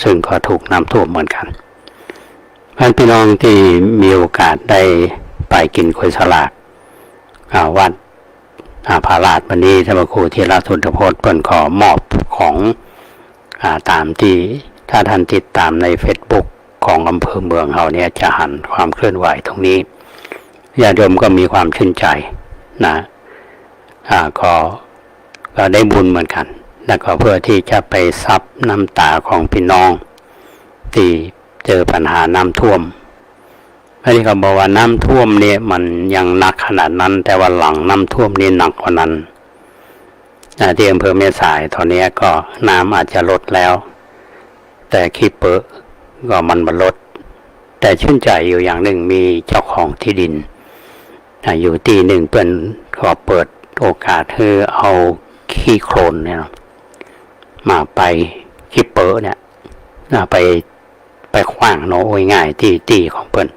ซึ่งก็ถูกน้ำท่วมเหมือนกันพี่น้องที่มีโอกาสได้ไปกินก๋วยสลากวัดพาราชวันนี้ธรรมครูธีระสุนทรพจน์เปิ้นขอมอบของตามที่ถ้าท่านติดตามใน Facebook ของอำเภอเมืองเราเนี่ยจะหันความเคลื่อนไหวตรงนี้ญาติโยมก็มีความชื่นใจก็ได้บุญเหมือนกันแล้วก็เพื่อที่จะไปซับน้ำตาของพี่น้องที่เจอปัญหาน้ำท่วมอันนี้เขาบอกว่าน้ำท่วมเนี่ยมันยังหนักขนาดนั้นแต่ว่าหลังน้ำท่วมนี่หนักกว่านั้นที่อำเภอแม่สายตอนนี้ก็น้ำอาจจะลดแล้วแต่ขี้เปอะก็มันลดแต่ชื่นใจอยู่อย่างหนึ่งมีเจ้าของที่ดินอยู่ที่หนึ่งเปิ้นก็เปิดโอกาสให้เอาขี้โคลนเนี่ยมาไปขี้เปอะเนี่ยไปขว้างเนาะโอ้ยง่ายที่ของเปิ้น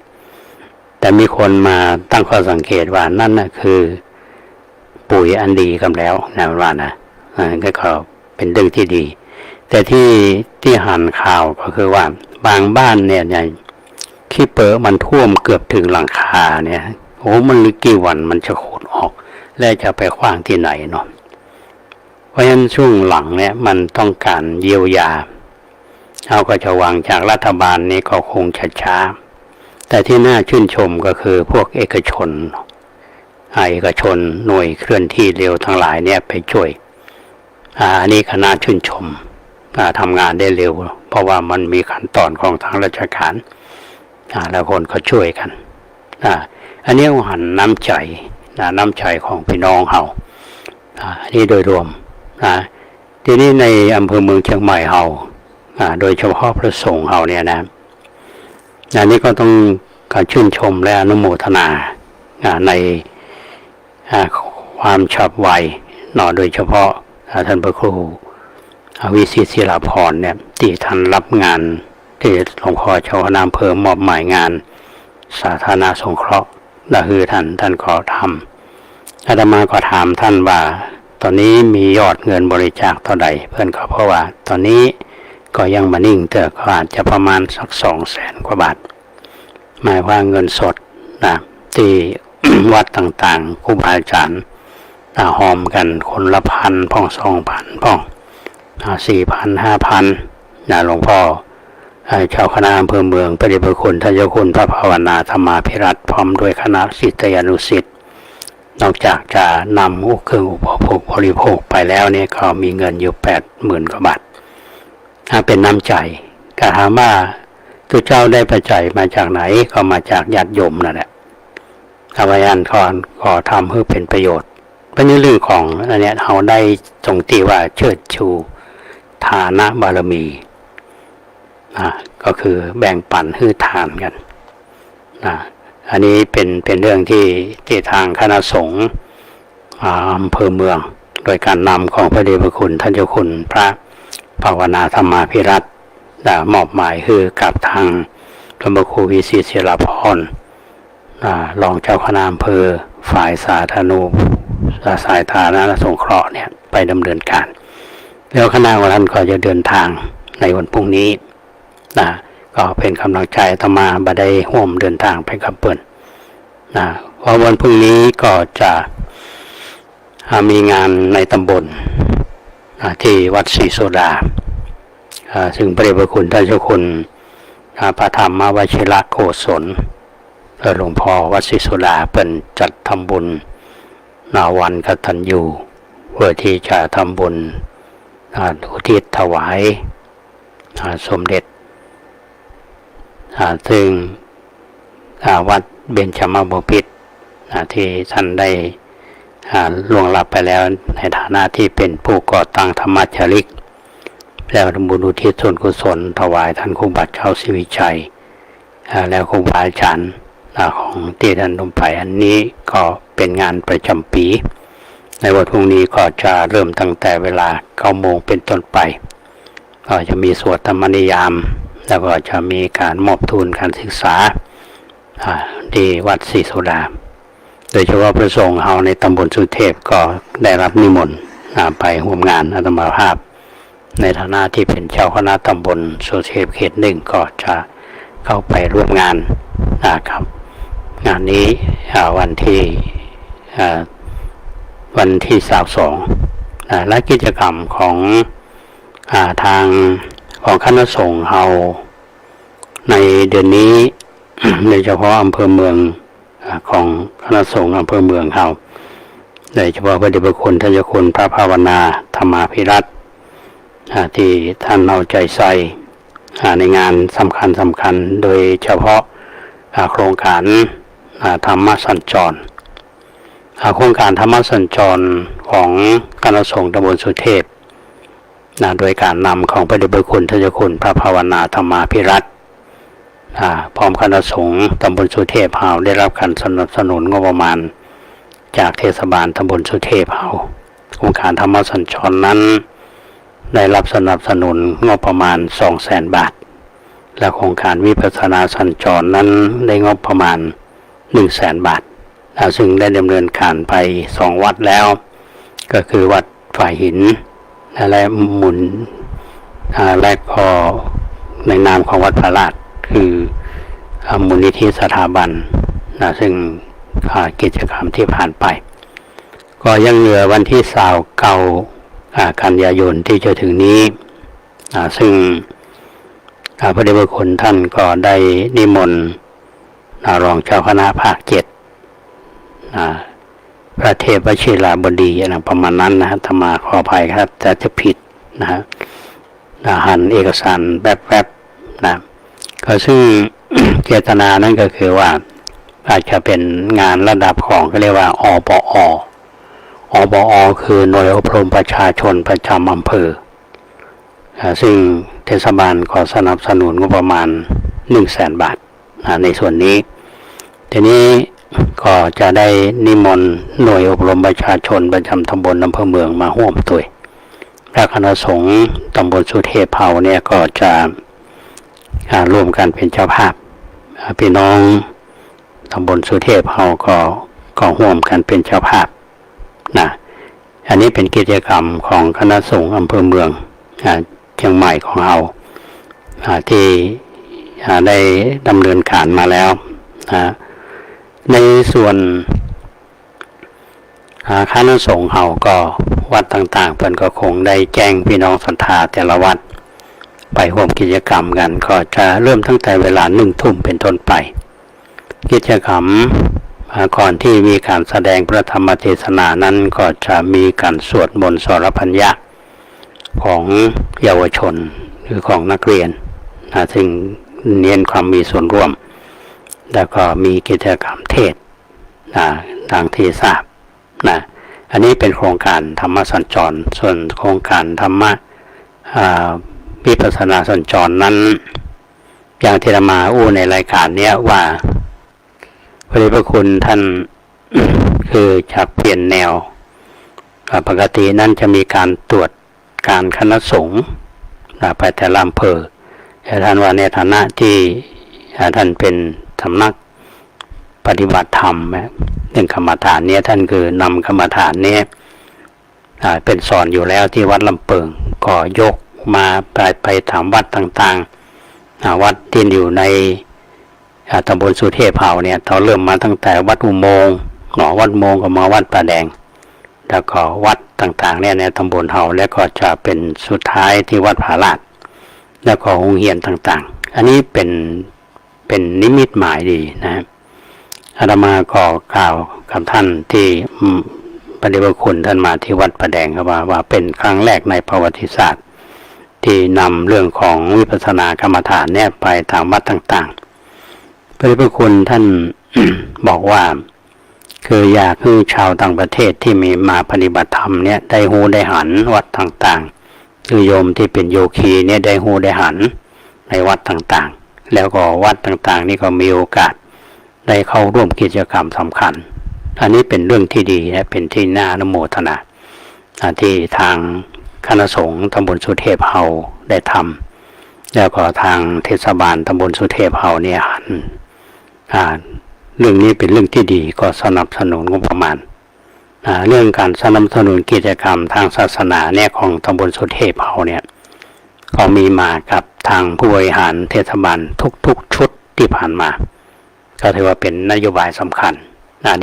แต่มีคนมาตั้งข้อสังเกตว่านั่นน่ะคือปุ๋ยอันดีกันแล้วนะว่านะก็เป็นเรื่องที่ดีแต่ที่หันข่าวก็คือว่าบางบ้านเนี่ยขี้เปอะมันท่วมเกือบถึงหลังคาเนี่ยโอ้มันกี่วันมันจะขุดออกและจะไปขว้างที่ไหนเนาะเพราะฉะนั้นช่วงหลังเนี่ยมันต้องการเยียวยา เขาก็จะหวังจากรัฐบาลนี้ก็คงช้าแต่ที่น่าชื่นชมก็คือพวกเอกชนหน่วยเคลื่อนที่เร็วทั้งหลายเนี่ยไปช่วยอันนี้ก็น่าชื่นชมทำงานได้เร็วเพราะว่ามันมีขั้นตอนของทางราชการแล้วคนก็ช่วยกันอันนี้หันน้ำใจของพี่น้องเฮาอันนี้โดยรวมทีนี้ในอำเภอเมืองเชียงใหม่เฮาโดยเฉพาะพระสงฆ์เฮาเนี่ยนะอันนี้ก็ต้องการชื่นชมและอนุโมทนาในความฉับไวโดยเฉพาะท่านพระครูวิสิตศิลาภรณ์เนี่ยที่ท่านรับงานที่หลวงพ่อเจ้าคณะอำเภอมอบหมายงานสาธารณสงเคราะห์นั่นคือท่านขอทำอาตมาก็ถามท่านว่าตอนนี้มียอดเงินบริจาคเท่าใดเพื่อนก็เพราะว่าตอนนี้ก็ยังมานิ่งแต่ก็อาจจะประมาณสัก200,000 กว่าบาทหมายว่าเงินสดที่ วัดต่างๆครูบาอาจารย์หอมกันคนละ1,000 พ่อง 2,000 พ่อง 4,000 5,000หลวงพ่อชาวคณะอำเภอเมืองพระเดชพระคุณท่านเจ้าคุณพระภาวนาธรรมาภิรัตน์พร้อมด้วยคณะศิษยานุศิษย์นอกจากจะนำเครื่องอุปโภคบริโภคไปแล้วเนี่ยก็มีเงินอยู่80,000 กว่าบาทเป็นน้ำใจก็ถามว่าตัวเจ้าได้ปัจจัยมาจากไหนก็มาจากญาติโยมนั่นแหละพระยานขอทำให้เป็นประโยชน์เพราะในเรื่องของอันนี้เราได้ตรงที่ว่าเชิดชูฐานะบารมีก็คือแบ่งปันให้ทานกันอันนี้เป็นเรื่องที่ทางคณะสงฆ์อำเภอเมืองโดยการนำของพระเดชพระคุณท่านเจ้าคุณพระภาวนาธรรมาภิรัตน์มอบหมายคือกับทางหลวงพ่อครูวิสิตศิลาภรณ์รองเจ้าคณะอำเภอฝ่ายสาธารณสงเคราะห์เนี่ยไปดำเนินการแล้วคณะของท่านก็จะเดินทางในวันพรุ่งนี้ก็เป็นกำลังใจอาตมาบัดได้ร่วมเดินทางไปกับเปิ้นเพราะวันพรุ่งนี้ก็จะมีงานในตำบลที่วัดศรีโสดาซึ่งพระเดชพระคุณท่านเจ้าคุณพระธรรมวชิรโกศลหลวงพ่อวัดศรีโสดาเป็นจัดทำบุญวันกตัญญูเพื่อที่จะทำบุญอุทิศถวายสมเด็จซึ่งวัดเบญจมบพิตรที่ท่านได้ล่วงลับไปแล้วในฐานะที่เป็นผู้ก่อตั้งธรรมจาริกแล้วทำบุญอุทิศส่วนกุศลถวายท่านครูบาเจ้าศิวิชัยแล้วครูบาอาจารย์ของที่ท่านลงไปอันนี้ก็เป็นงานประจำปีในวันพรุ่งนี้ก็จะเริ่มตั้งแต่เวลา 9 โมงเป็นต้นไปก็จะมีสวดธรรมนิยามแล้วก็จะมีการมอบทุนการศึกษาที่วัดศรีโสดาโดยเฉพาะพระสงฆ์เฮาในตำบลสุเทพก็ได้รับนิมนต์ไปร่วมงานอาตมาภาพในฐานะที่เป็นเจ้าคณะตำบลสุเทพเขต 1ก็จะเข้าไปร่วมงานนะครับงานนี้วันที่22และกิจกรรมของทางของคณะสงฆ์เฮาในเดือนนี้ โดยเฉพาะอำเภอเมืองของคณะสงฆ์อำเภอเมืองเฮาโดยเฉพาะพระเดชพระคุณท่านเจ้าคุณพระภาวนาธรรมาภิรัตน์ที่ท่านเอาใจใส่ในงานสำคัญโดยเฉพาะโครงการธรรมสัญจรโครงการธรรมสัญจรของคณะสงฆ์ตำบลสุเทพโดยการนำของพระเดชพระคุณท่านเจ้าคุณพระภาวนาธรรมาภิรัตน์พร้อมคณะสงฆ์ตำบลสุเทพเฮาได้รับการสนับสนุนงบประมาณจากเทศบาลตำบลสุเทพเฮาโครงการธรรมสัญจรนั้นได้รับสนับสนุนงบประมาณ 200,000 บาทและโครงการวิปัสสนาสัญจรนั้นได้งบประมาณ 100,000 บาทซึ่งได้ดำเนินการไป2 วัดแล้วก็คือวัดฝ่ายหินและมุนและก็ในนามของวัดพระราชคือมูลนิธิสถาบันซึ่งกิจกรรมที่ผ่านไปก็ยังเหลือวันที่29 กันยายนที่จะถึงนี้ซึ่ง พระเดชพระคุณท่านก็ได้นิมนต์รองเจ้าคณะภาค7พระเทพวชิราบดีนะประมาณนั้นนะธรรมาขออภัยครับแต่จะผิดนะฮะหันเอกสารแบบนะก็ซึ่ง เจตนานั้นก็คือว่าอาจจะเป็นงานระดับของก็เรียกว่าอปอคือหน่วยอบรมประชาชนประจำอำเภอซึ่งเทศบาลก็สนับสนุนงบประมาณ 100,000 บาทในส่วนนี้ทีนี้ก็จะได้นิมนต์หน่วยอบรมประชาชนประจำตำบลอำเภอเมืองมาร่วมด้วยและคณะสงฆ์ตำบลสุเทพเผาเนี่ยก็จะร่วมกันเป็นเจ้าภาพพี่น้องตำบลสุเทพเผาก็ร่วมกันเป็นเจ้าภาพนะอันนี้เป็นกิจกรรมของคณะสงฆ์อำเภอเมืองเชียงใหม่ของเราที่ได้ดำเนินการมาแล้วในส่วนคณะสงฆ์เราก็วัดต่างๆเพิ่นก็คงได้แจ้งพี่น้องศรัทธาแต่ละวัดไปร่วมกิจกรรมกันก็จะเริ่มตั้งแต่เวลา 19:00 นเป็นต้นไปกิจกรรมก่อนที่มีการแสดงพระธรรมเทศนานั้นก็จะมีการสวดมนต์สรพัญญะของเยาวชนหรือของนักเรียนซึ่งเน้นความมีส่วนร่วมแล้วก็มีกิจกรรมเทศดังที่ทราบอันนี้เป็นโครงการธรรมสัญจรส่วนโครงการธรรมะวิปัสสนาสัญจรนั้นอย่างที่เรามาในรายการนี้ว่าพระเดชพระคุณท่าน คือจะเปลี่ยนแนวปกตินั้นจะมีการตรวจการคณะสงฆ์ไปแต่ละอำเภอแต่ท่านว่าในฐานะที่ท่านเป็นสำนักปฏิบัติธรรมเรื่องกรรมฐานนี้ท่านคือนำกรรมฐานนี้เป็นสอนอยู่แล้วที่วัดลำเปิงก็ยกมาไปถามวัดต่างๆวัดที่อยู่ในตำบลสุเทพเผาเนี่ยเราเริ่มมาตั้งแต่วัดอุโมงค์วัดอุโมงค์ก็มาวัดป่าแดงแล้วก็วัดต่างๆเนี่ยในตำบลเฮาแล้วก็จะเป็นสุดท้ายที่วัดผาลาดแล้วก็โรงเรียนต่างๆอันนี้เป็นนิมิตหมายดีนะอาตมาก็กล่าวกับท่านที่พระเดชพระคุณท่านมาที่วัดป่าแดงครับว่าเป็นครั้งแรกในประวัติศาสตร์ที่นำเรื่องของวิปัสสนากรรมฐานเนี่ยไปตามวัดต่างๆพระเดชพระคุณท่าน บอกว่าคืออยากให้ชาวต่างประเทศที่มีมาปฏิบัติธรรมเนี่ยได้หูได้หันวัดต่างๆคือโยมที่เป็นโยคีเนี่ยได้หูได้หันในวัดต่างๆแล้วก็วัดต่างๆนี่ก็มีโอกาสได้เข้าร่วมกิจกรรมสำคัญอันนี้เป็นเรื่องที่ดีและเป็นที่น่าอนุโมทนาที่ทางคณะสงฆ์ตำบลสุเทพเฮาได้ทำแล้วก็ทางเทศบาลตำบลสุเทพเฮาเนี่ยหันเรื่องนี้เป็นเรื่องที่ดีก็สนับสนุนงบประมาณเรื่องการสนับสนุนกิจกรรมทางศาสนาเนี่ยของตำบลสุเทพเฮาเนี่ยก็มีมากับทางผู้บริหารเทศบาลทุกชุดที่ผ่านมาก็ถือว่าเป็นนโยบายสำคัญ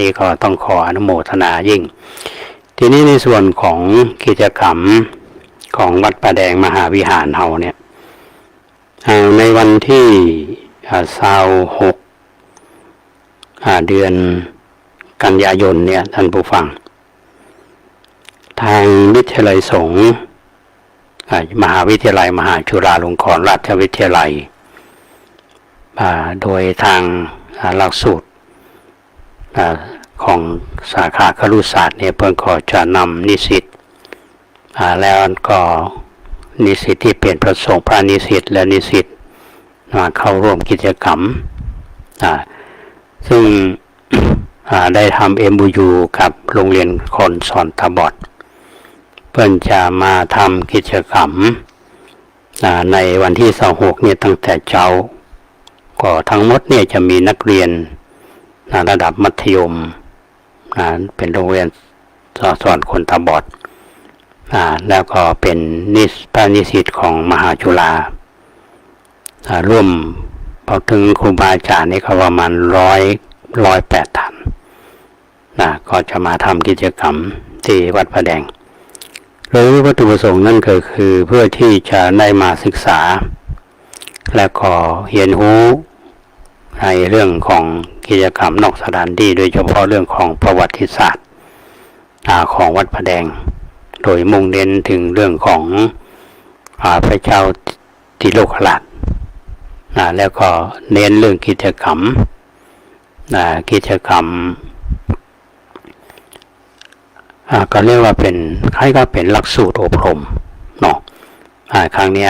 นี่ก็ต้องขออนุโมทนายิ่งทีนี้ในส่วนของกิจกรรมของวัดป่าแดงมหาวิหารเฮาเนี่ยในวันที่26เดือนกันยายนเนี่ยท่านผู้ฟังทางวิทยาลัยสงฆ์มหาวิทยาลัยมหาจุฬาลงกรณราชวิทยาลัยโดยทางหลักสูตรของสาขาครุศาสตร์เนี่ยเพิ่งก็จะนำนิสิตแล้วก็นิสิตที่เป็นพระสงฆ์พระนิสิตและนิสิตมาเข้าร่วมกิจกรรมซึ่งได้ทำ MOU กับโรงเรียนคนสอนตาบอดเพื่อจะมาทำกิจกรรมในวันที่26เนี่ยตั้งแต่เช้าก็ทั้งหมดเนี่ยจะมีนักเรียนระดับมัธยมเป็นโรงเรียนสอนคนตาบอดแล้วก็เป็นนิสิตของมหาจุฬาร่วมพอถึงครูบาอาจารย์นี่ก็ประมาณ108 ท่านก็จะมาทำกิจกรรมที่วัดพระแดงโดยวัตถุประสงค์นั่นก็คือเพื่อที่จะได้มาศึกษา และก็เรียนรู้ในเรื่องของกิจกรรมนอกสถานที่โดยเฉพาะเรื่องของประวัติศาสตร์ของวัดพระแดงโดยมุ่งเน้นถึงเรื่องของพระเจ้าติโลกราชแล้วก็เน้นเรื่องกิจกรรมก็เรียกว่าเป็นคล้ายก็เป็นหลักสูตรอบรมเนาะครั้งนี้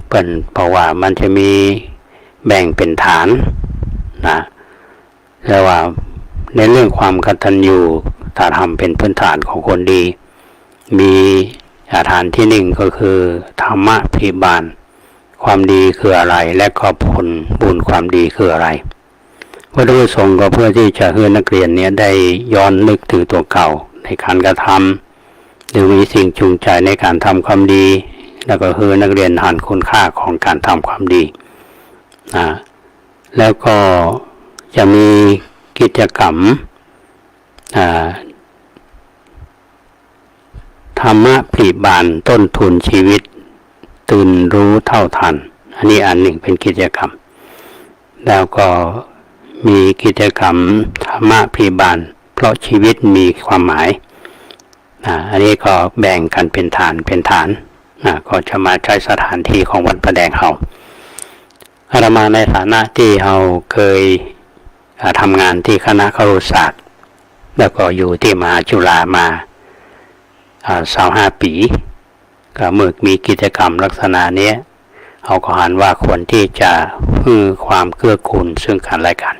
เป็นเพราะว่ามันจะมีแบ่งเป็นฐานแล้วว่าในเรื่องความกตัญญูถ้าทำเป็นพื้นฐานของคนดีมีฐานที่หนึ่งก็คือธรรมะพิบาลความดีคืออะไรและก็ผลบุญความดีคืออะไรวัตถุประสงค์ก็เพื่อที่จะให้นักเรียนเนี่ยได้ย้อนนึกถึงตัวเก่าในการกระทำหรือมีสิ่งจูงใจในการทำความดีแล้วก็คือนักเรียนหันคุณค่าของการทำความดีแล้วก็จะมีกิจกรรมธรรมะปริบาลต้นทุนชีวิตตื่นรู้เท่าทันอันนี้อันหนึ่งเป็นกิจกรรมแล้วก็มีกิจกรรมธรรมะปริบาลเพราะชีวิตมีความหมายอันนี้ก็แบ่งกันเป็นฐานก็จะมาใช้สถานที่ของวัดพระแดงเราอาตมาในฐานะที่เราเคยทำงานที่คณะครุศาสตร์แล้วก็อยู่ที่มหาจุฬามา25 ปีก็เมื่อมีกิจกรรมลักษณะนี้เอาก็หันว่าควรที่จะให้ความเกื้อกูลซึ่งกันและกัน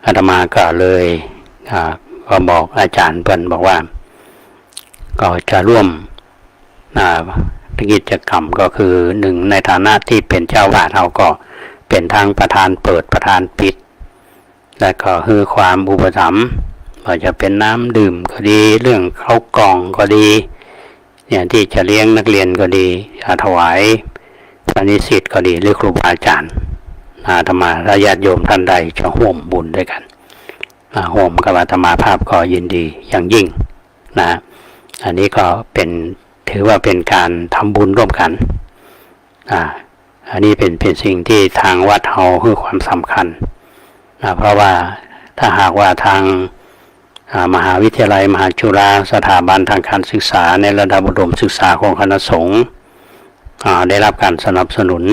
อาตมาก็เลยก็บอกอาจารย์เพิ่นบอกว่าก็จะร่วมกิจกรรมก็คือหนึ่งในฐานะที่เป็นเจ้าวาดเราก็เป็นทางประธานเปิดประธานปิดและก็คือความอุปถัมภ์ว่าจะเป็นน้ำดื่มก็ดีเรื่องข้าวกล่องก็ดีเนี่ยที่จะเลี้ยงนักเรียนก็ดีถวายพระนิสิตก็ดีหรือครูบาอาจารย์อาตมาและญาติโยมท่านใดจะร่วมบุญด้วยกันร่วมกับอาตมาภาพก็ยินดีอย่างยิ่งอันนี้ก็เป็นถือว่าเป็นการทำบุญร่วมกันอันนี้เป็นสิ่งที่ทางวัดเราให้ความสำคัญเพราะว่าถ้าหากว่าทางมหาวิทยาลัยมหาจุฬาสถาบันทางการศึกษาในระดับอุดมศึกษาของคณะสงฆ์ได้รับการสนับสนุน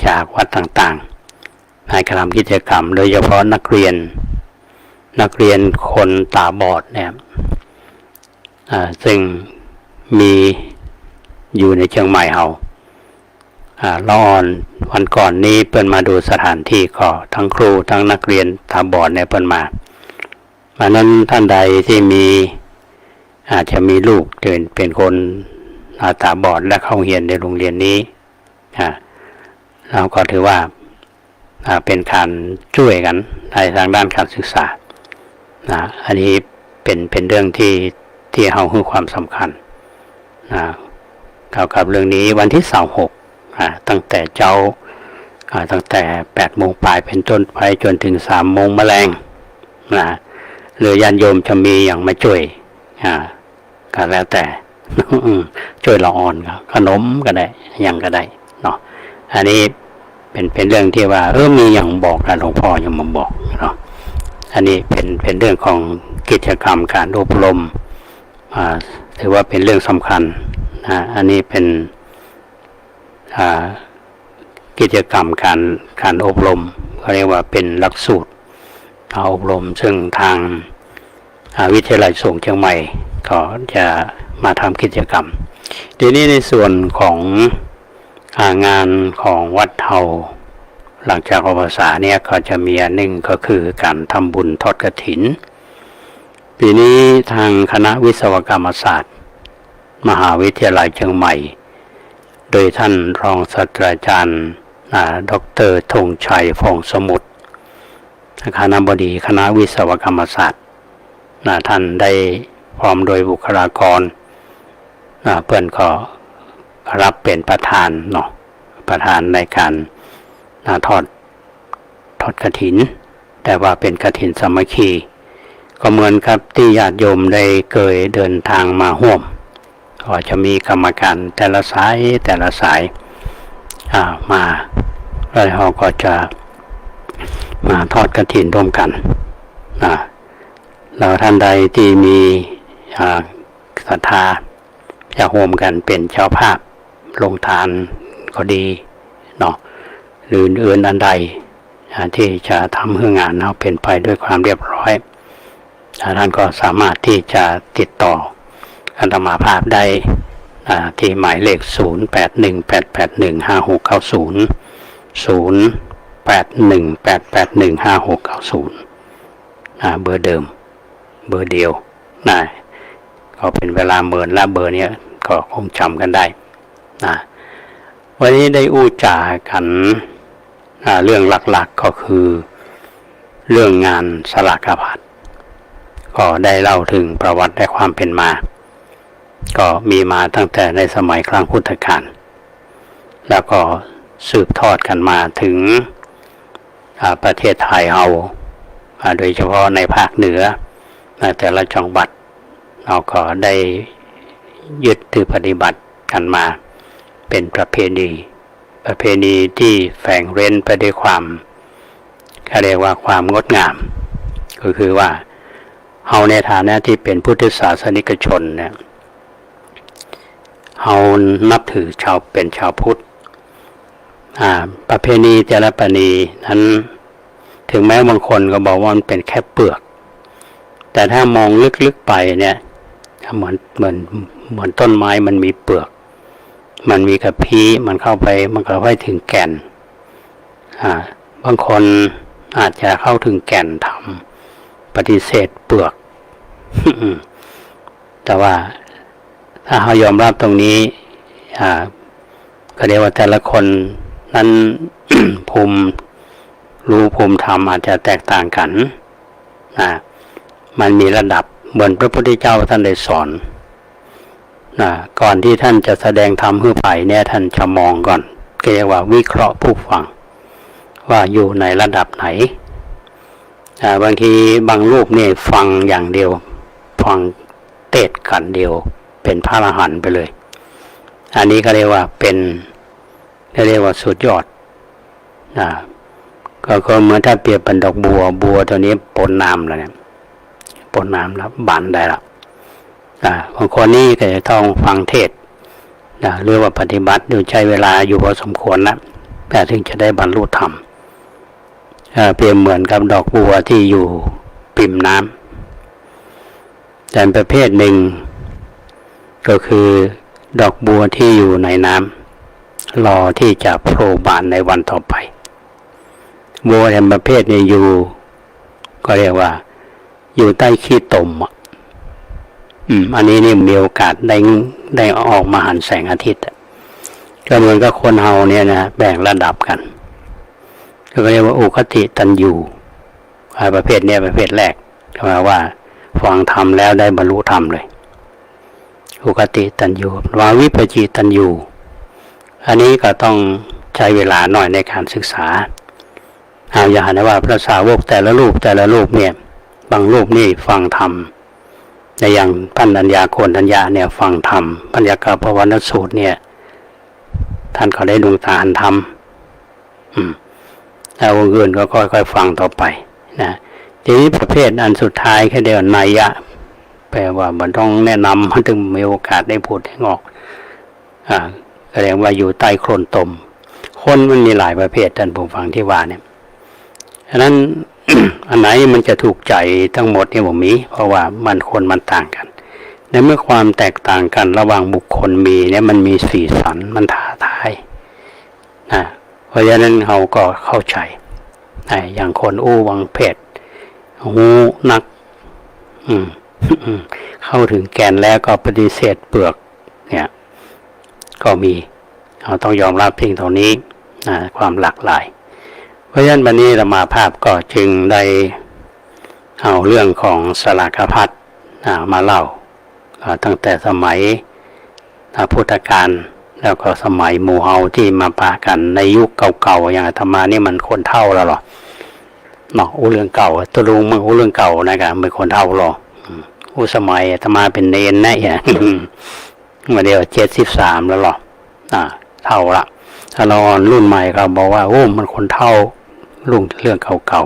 จากวัดต่างๆในการทำกิจกรรมโดยเฉพาะนักเรียนคนตาบอดเนี่ยซึ่งมีอยู่ในเชียงใหม่เราวันก่อนนี้เปิ้นมาดูสถานที่ก็ทั้งครูทั้งนักเรียนตาบอดเนี่ยเปิ้นมานั้นท่านใดที่อาจจะมีลูกเป็นคนตาบอดและเข้าเรียนในโรงเรียนนี้เราก็ถือว่าเป็นการช่วยกันในทางด้านการศึกษาอันนี้เป็นเรื่องที่เราให้ความสำคัญเกี่ยวกับเรื่องนี้วันที่26ตั้งแต่ตั้งแต่8 โมงปลายเป็นต้นไปจนถึง3 โมงแมลงหรือญาติโยมจะมีอย่างมาช่วยก็แล้วแต่ช่วยละอ่อนขนมก็ได้อย่างก็ได้เนาะอันนี้เป็นเรื่องที่ว่ามีอย่างบอกหลวงพ่อยังมาบอกเนาะอันนี้เป็นเรื่องของกิจกรรมการอบรมถือว่าเป็นเรื่องสำคัญอันนี้เป็นกิจกรรมการอบรมเขาเรียกว่าเป็นหลักสูตรอบรมซึ่งทางวิทยาลัยสงฆ์เชียงใหม่ก็จะมาทำกิจกรรมทีนี้ในส่วนของงานของวัดเฮาหลังจากออกพรรษาเนี่ยก็จะมีอันหนึ่งก็คือการทำบุญทอดกฐินปีนี้ทางคณะวิศวกรรมศาสตร์มหาวิทยาลัยเชียงใหม่โดยท่านรองศาสตราจารย์ดร.ธงชัยฟองสมุทรคณบดีคณะวิศวกรรมศาสตร์ท่านได้พร้อมโดยบุคลากรเพื่อนก็รับเป็นประธานเนาะประธานในการทอดกฐินแต่ว่าเป็นกฐินสามัคคีก็เหมือนกับที่ญาติโยมได้เคยเดินทางมาร่วมก็จะมีกรรมการแต่ละสาย มาแล้วเราก็จะมาทอดกฐินร่วมกันเราท่านใดที่มีศรัทธาจะร่วมกันเป็นเจ้าภาพลงทานก็ดีเนาะหรืออื่นอันใดที่จะทำให้งานเราเป็นไปด้วยความเรียบร้อยท่านก็สามารถที่จะติดต่ออาตมาภาพได้ที่หมายเลข0818815690 0818815690เบอร์เดิมเบอร์เดียวนะก็เป็นเวลาเมินและเบอร์นี้ก็คงจำกันได้นะวันนี้ได้อู้จากันเรื่องหลักๆก็คือเรื่องงานสลากพัดก็ได้เล่าถึงประวัติและความเป็นมาก็มีมาตั้งแต่ในสมัยครั้งพุทธกาลแล้วก็สืบทอดกันมาถึงประเทศไทยเราโดยเฉพาะในภาคเหนือแต่ละจังหวัดเราก็ได้ยึดถือปฏิบัติกันมาเป็นประเพณีที่แฝงเร้นไปด้วยความเรียกว่าความงดงามก็คือว่าเฮาในฐานะที่เป็นพุทธศาสนิกชนเนี่ยเฮานับถือเป็นชาวพุทธประเพณีแต่ละประเพณีนั้นถึงแม้บางคนก็บอกว่ามันเป็นแค่เปลือกแต่ถ้ามองลึกๆไปเนี่ยเหมือนต้นไม้มันมีเปลือกมันมีกระพี้มันเข้าไปถึงแก่นบางคนอาจจะเข้าถึงแก่นทำปฏิเสธเปลือก แต่ว่าถ้าเรายอมรับตรงนี้ก็เรียกว่าแต่ละคนนั้น ภูมิธรรมอาจจะแตกต่างกันมันมีระดับเหมือนพระพุทธเจ้าท่านได้สอนก่อนที่ท่านจะแสดงธรรมขึ้นไปเนี่ยท่านจะมองก่อนเรียกว่าวิเคราะห์ผู้ฟังว่าอยู่ในระดับไหนบางทีบางรูปเนี่ยฟังอย่างเดียวฟังเทศกันเดียวเป็นพระอรหันต์ไปเลยอันนี้ก็เรียกว่าสุดยอดก็เหมือนถ้าเปรียบเป็นดอกบัวตัวนี้ปนน้ำแล้วเนี่ยปนน้ำแล้วบานได้ละบางคนนี่ก็จะต้องฟังเทศเรียกว่าปฏิบัติโดยใช้เวลาอยู่พอสมควรนะแต่ถึงจะได้บรรลุธรรมเปรียบเหมือนกับดอกบัวที่อยู่ปิ่มน้ำแต่ประเภทหนึ่งก็คือดอกบัวที่อยู่ในน้ำรอที่จะโผล่บานในวันต่อไปบัวแต่ประเภทนี้อยู่ก็เรียกว่าอยู่ใต้ขี้ตมอันนี้นี่มีโอกาสได้ออกมาหันแสงอาทิตย์ก็เหมือนกับคนเฮาเนี่ยนะแบ่งระดับกันก็เรียกว่าอุคติตันยูประเภทนี้ประเภทแรกก็หมายว่าฟังธรรมแล้วได้บรรลุธรรมเลยอุคติตันยูวาวิปจิตันยูอันนี้ก็ต้องใช้เวลาหน่อยในการศึกษาอย่าหาว่าพระสาวกแต่ละรูปเนี่ยบางรูปนี่ฟังธรรมในอย่างท่านอัญญาโกณฑัญญาเนี่ยฟังธรรมปัญญากาภวนสูตรเนี่ยท่านก็ได้ดวงตาอันธรรมแล้วองค์อื่นก็ค่อยๆฟังต่อไปนะทีนี้ประเภทอันสุดท้ายแค่เดียวนัยยะแปลว่ามันต้องแนะนำมันถึงมีโอกาสได้พูดให้งอกแสดงว่าอยู่ใต้โคลนตมคนมันมีหลายประเภทท่านผู้ฟังที่ว่าเนี่ยฉะนั้น อันไหนมันจะถูกใจทั้งหมดเนี่ยผมมีเพราะว่ามันต่างกันในเมื่อความแตกต่างกันระหว่างบุคคลมีเนี่ยมันมีสีสันมันท้าทายเพราะฉะนั้นเราก็เข้าใจอย่างคนวังเพศนักเข้าถึงแกนแล้วก็ปฏิเสธเปลือกเนี่ยก็มีเราต้องยอมรับเพียงเท่านี้ความหลากหลายเพราะฉะนั้นวันนี้อาตมาภาพก็จึงได้เอาเรื่องของสลากพัดมาเล่าตั้งแต่สมัยพุทธกาลแล้วก็สมัยหมู่เฮาที่มาปะกันในยุคเก่าๆอย่างอาตมานี่มันคนเท่าแล้วหรอเนาะเรื่องเก่าตัวลุงมันเรื่องเก่านะครับเป็นคนเท่าหรอสมัยอาตมาเป็นเนนนะอย่างมาเดียว73แล้วหรอเท่าละ ถ้าเราอ่อนรุ่นใหม่ก็บอกว่าโอ้มันคนเท่าเรื่องเก่า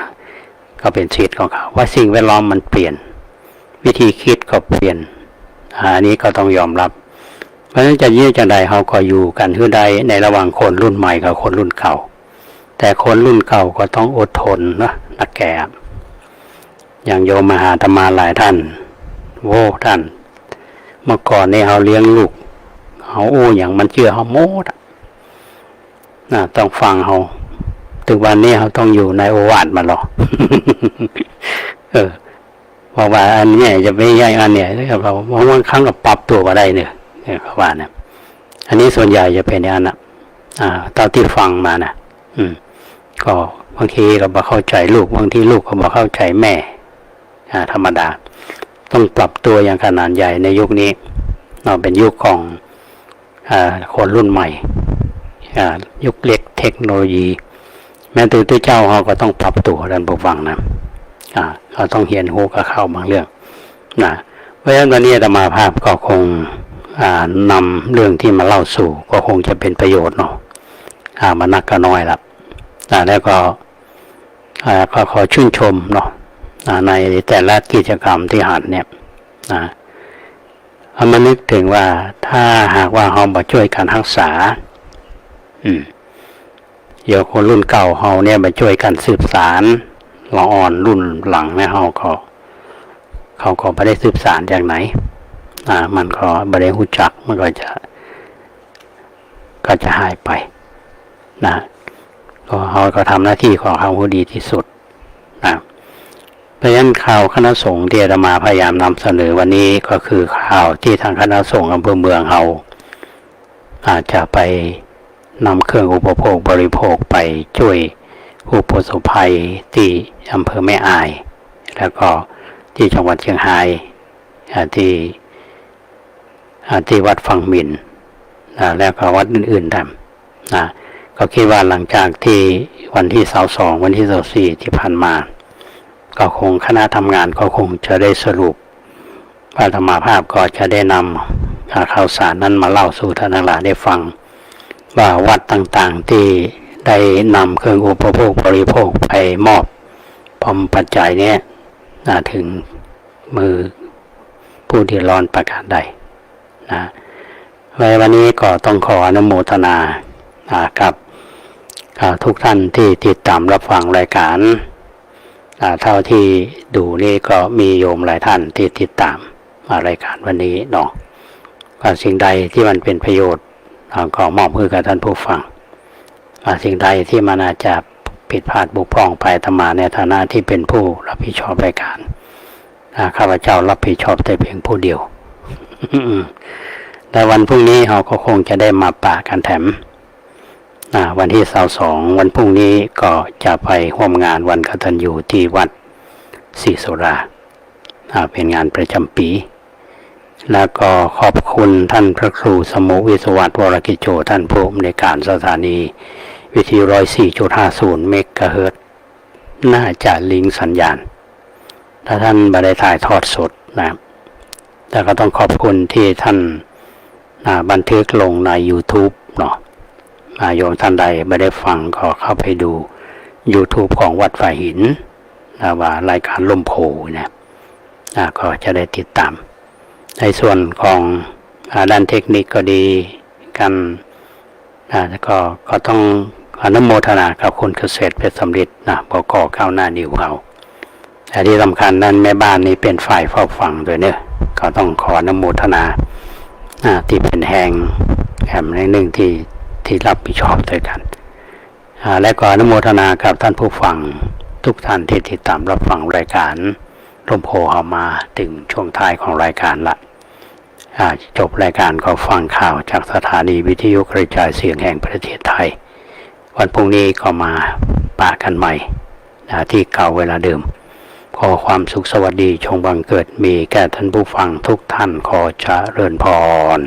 ๆก็เป็นสิทธิ์ของเขาว่าสิ่งแวดล้อมมันเปลี่ยนวิธีคิดก็เปลี่ยนอันนี้ก็ต้องยอมรับเพราะฉะนั้นจะยื้อจะใดเขาก็อยู่กันคือใดในระหว่างคนรุ่นใหม่กับคนรุ่นเก่าแต่คนรุ่นเก่าก็ต้องอดทนนะนักแก่อย่างโยมมหาธรรมาหลายท่านโว้ท่านเมื่อก่อนนี่เขาเลี้ยงลูกเขาอย่างมันเชื่อเขาโมดต้องฟังเขาถึงวันนี้เขาต้องอยู่ในโอวาทมาหรอ เพราะว่าอันนี้จะไม่ใช่อันเนี้ยนะครับเราบางครั้งก็ปรับตัวมาได้เนี่ยเขาว่านะอันนี้ส่วนใหญ่จะเป็นอย่างนั้นตอนที่ฟังมานะก็บางทีก็บ่เข้าใจลูกบางทีลูกก็บ่เข้าใจแม่ธรรมดาต้องปรับตัวอย่างขนาดใหญ่ในยุคนี้เราเป็นยุคของคนรุ่นใหม่ยุคเล็กเทคโนโลยีแม้แต่ตัวเจ้าเขาก็ต้องปรับตัวดันผู้ฟังนะเขาต้องเรียนรู้กับเข้าบางเรื่องนะเพราะฉะนั้นวันนี้อาตมาภาพก็คงนำเรื่องที่มาเล่าสู่ก็คงจะเป็นประโยชน์เนาะมานักก็น้อยละแล้วก็ขอชื่นชมเนาะในแต่ละกิจกรรมที่หันเนี่ยมานึกถึงว่าถ้าหากว่าเรามาช่วยกันรักษาเดี๋ยวคนรุ่นเก่าเราเนี่ยมาช่วยกันสืบสารเราอ่อนรุ่นหลังเนี่ยเขาก็ไม่ได้สืบสารจากไหนมันก็ไม่ได้รู้จักมันก็จะหายไปนะเขาก็ทำหน้าที่ของเขาดีที่สุดนะเพราะฉะนั้นข่าวคณะสงฆ์ที่อาตมาพยายามนำเสนอวันนี้ก็คือข่าวที่ทางคณะสงฆ์อำเภอเมืองเราอาจจะไปนำเครื่องอุปโภคบริโภคไปช่วยผู้ประสบภัยที่อำเภอแม่อายแล้วก็ที่จังหวัดเชียงรายที่วัดฝั่งหมิ่นแล้วก็วัดอื่นๆทำก็คิดว่าหลังจากที่วันที่22วันที่24ที่ผ่านมาก็คงคณะทำงานก็คงจะได้สรุปพระธรรมภาพก็จะได้นำข่าวสารนั้นมาเล่าสู่ท่านทั้งหลายได้ฟังว่าวัดต่างๆที่ได้นำเครื่องอุปโภคบริโภคไปมอบพร้อมปัจจัยนี้ถึงมือผู้ที่ร้อนประการใดวันนี้ก็ต้องขออนุโมทนากับทุกท่านที่ติดตามรับฟังรายการเท่าที่ดูนี่ก็มีโยมหลายท่านที่ติดตามรายการวันนี้เนาะสิ่งใดที่มันเป็นประโยชน์ก็มอบให้กับท่านผู้ฟังสิ่งใดที่มันอาจจะผิดพลาดบกพร่องไปอาตมาในฐานะที่เป็นผู้รับผิดชอบรายการข้าพเจ้ารับผิดชอบแต่เพียงผู้เดียว แต่วันพรุ่งนี้เราก็คงจะได้มาป่ากันแถมวันที่22วันพรุ่งนี้ก็จะไปร่วมงานวันกตัญญูที่วัดศรีโสดาเป็นงานประจำปีแล้วก็ขอบคุณท่านพระครูสมุวิศวัตวรกิจโจท่านผู้อำนวยการสถานีวิทยุ 104.50 เมกะเฮิรตซ์น่าจะลิงก์สัญญาณถ้าท่านไม่ได้ถ่ายทอดสดนะแต่ก็ต้องขอบคุณที่ท่านบันทึกลงใน YouTube เนาะโยมท่านใดไม่ได้ฟังก็เข้าไปดู YouTube ของวัดฝ่ายหินว่ารายการล่มโพเนี่ยก็จะได้ติดตามในส่วนของด้านเทคนิคก็ดีกันก็ต้องอนุโมทนากับคนเกษตรเพชรสำริดบก.ก้าวหน้านิวเขาแต่ที่สำคัญนั้นแม่บ้านนี้เป็นฝ่ายเฝ้าฟังด้วยเนี่ยก็ต้องขออนุโมทนาที่เป็นแห่งหนึ่งที่รับผิดชอบด้วยกันและก็อนุโมทนากับท่านผู้ฟังทุกท่านที่ติดตามรับฟังรายการร่มโพเอามาถึงช่วงท้ายของรายการละจบรายการก็ฟังข่าวจากสถานีวิทยุกระจายเสียงแห่งประเทศไทยวันพรุ่งนี้ก็มาป่ากันใหม่ที่เก่าเวลาเดิมขอความสุขสวัสดีจงบังเกิดมีแก่ท่านผู้ฟังทุกท่านขอเจริญพร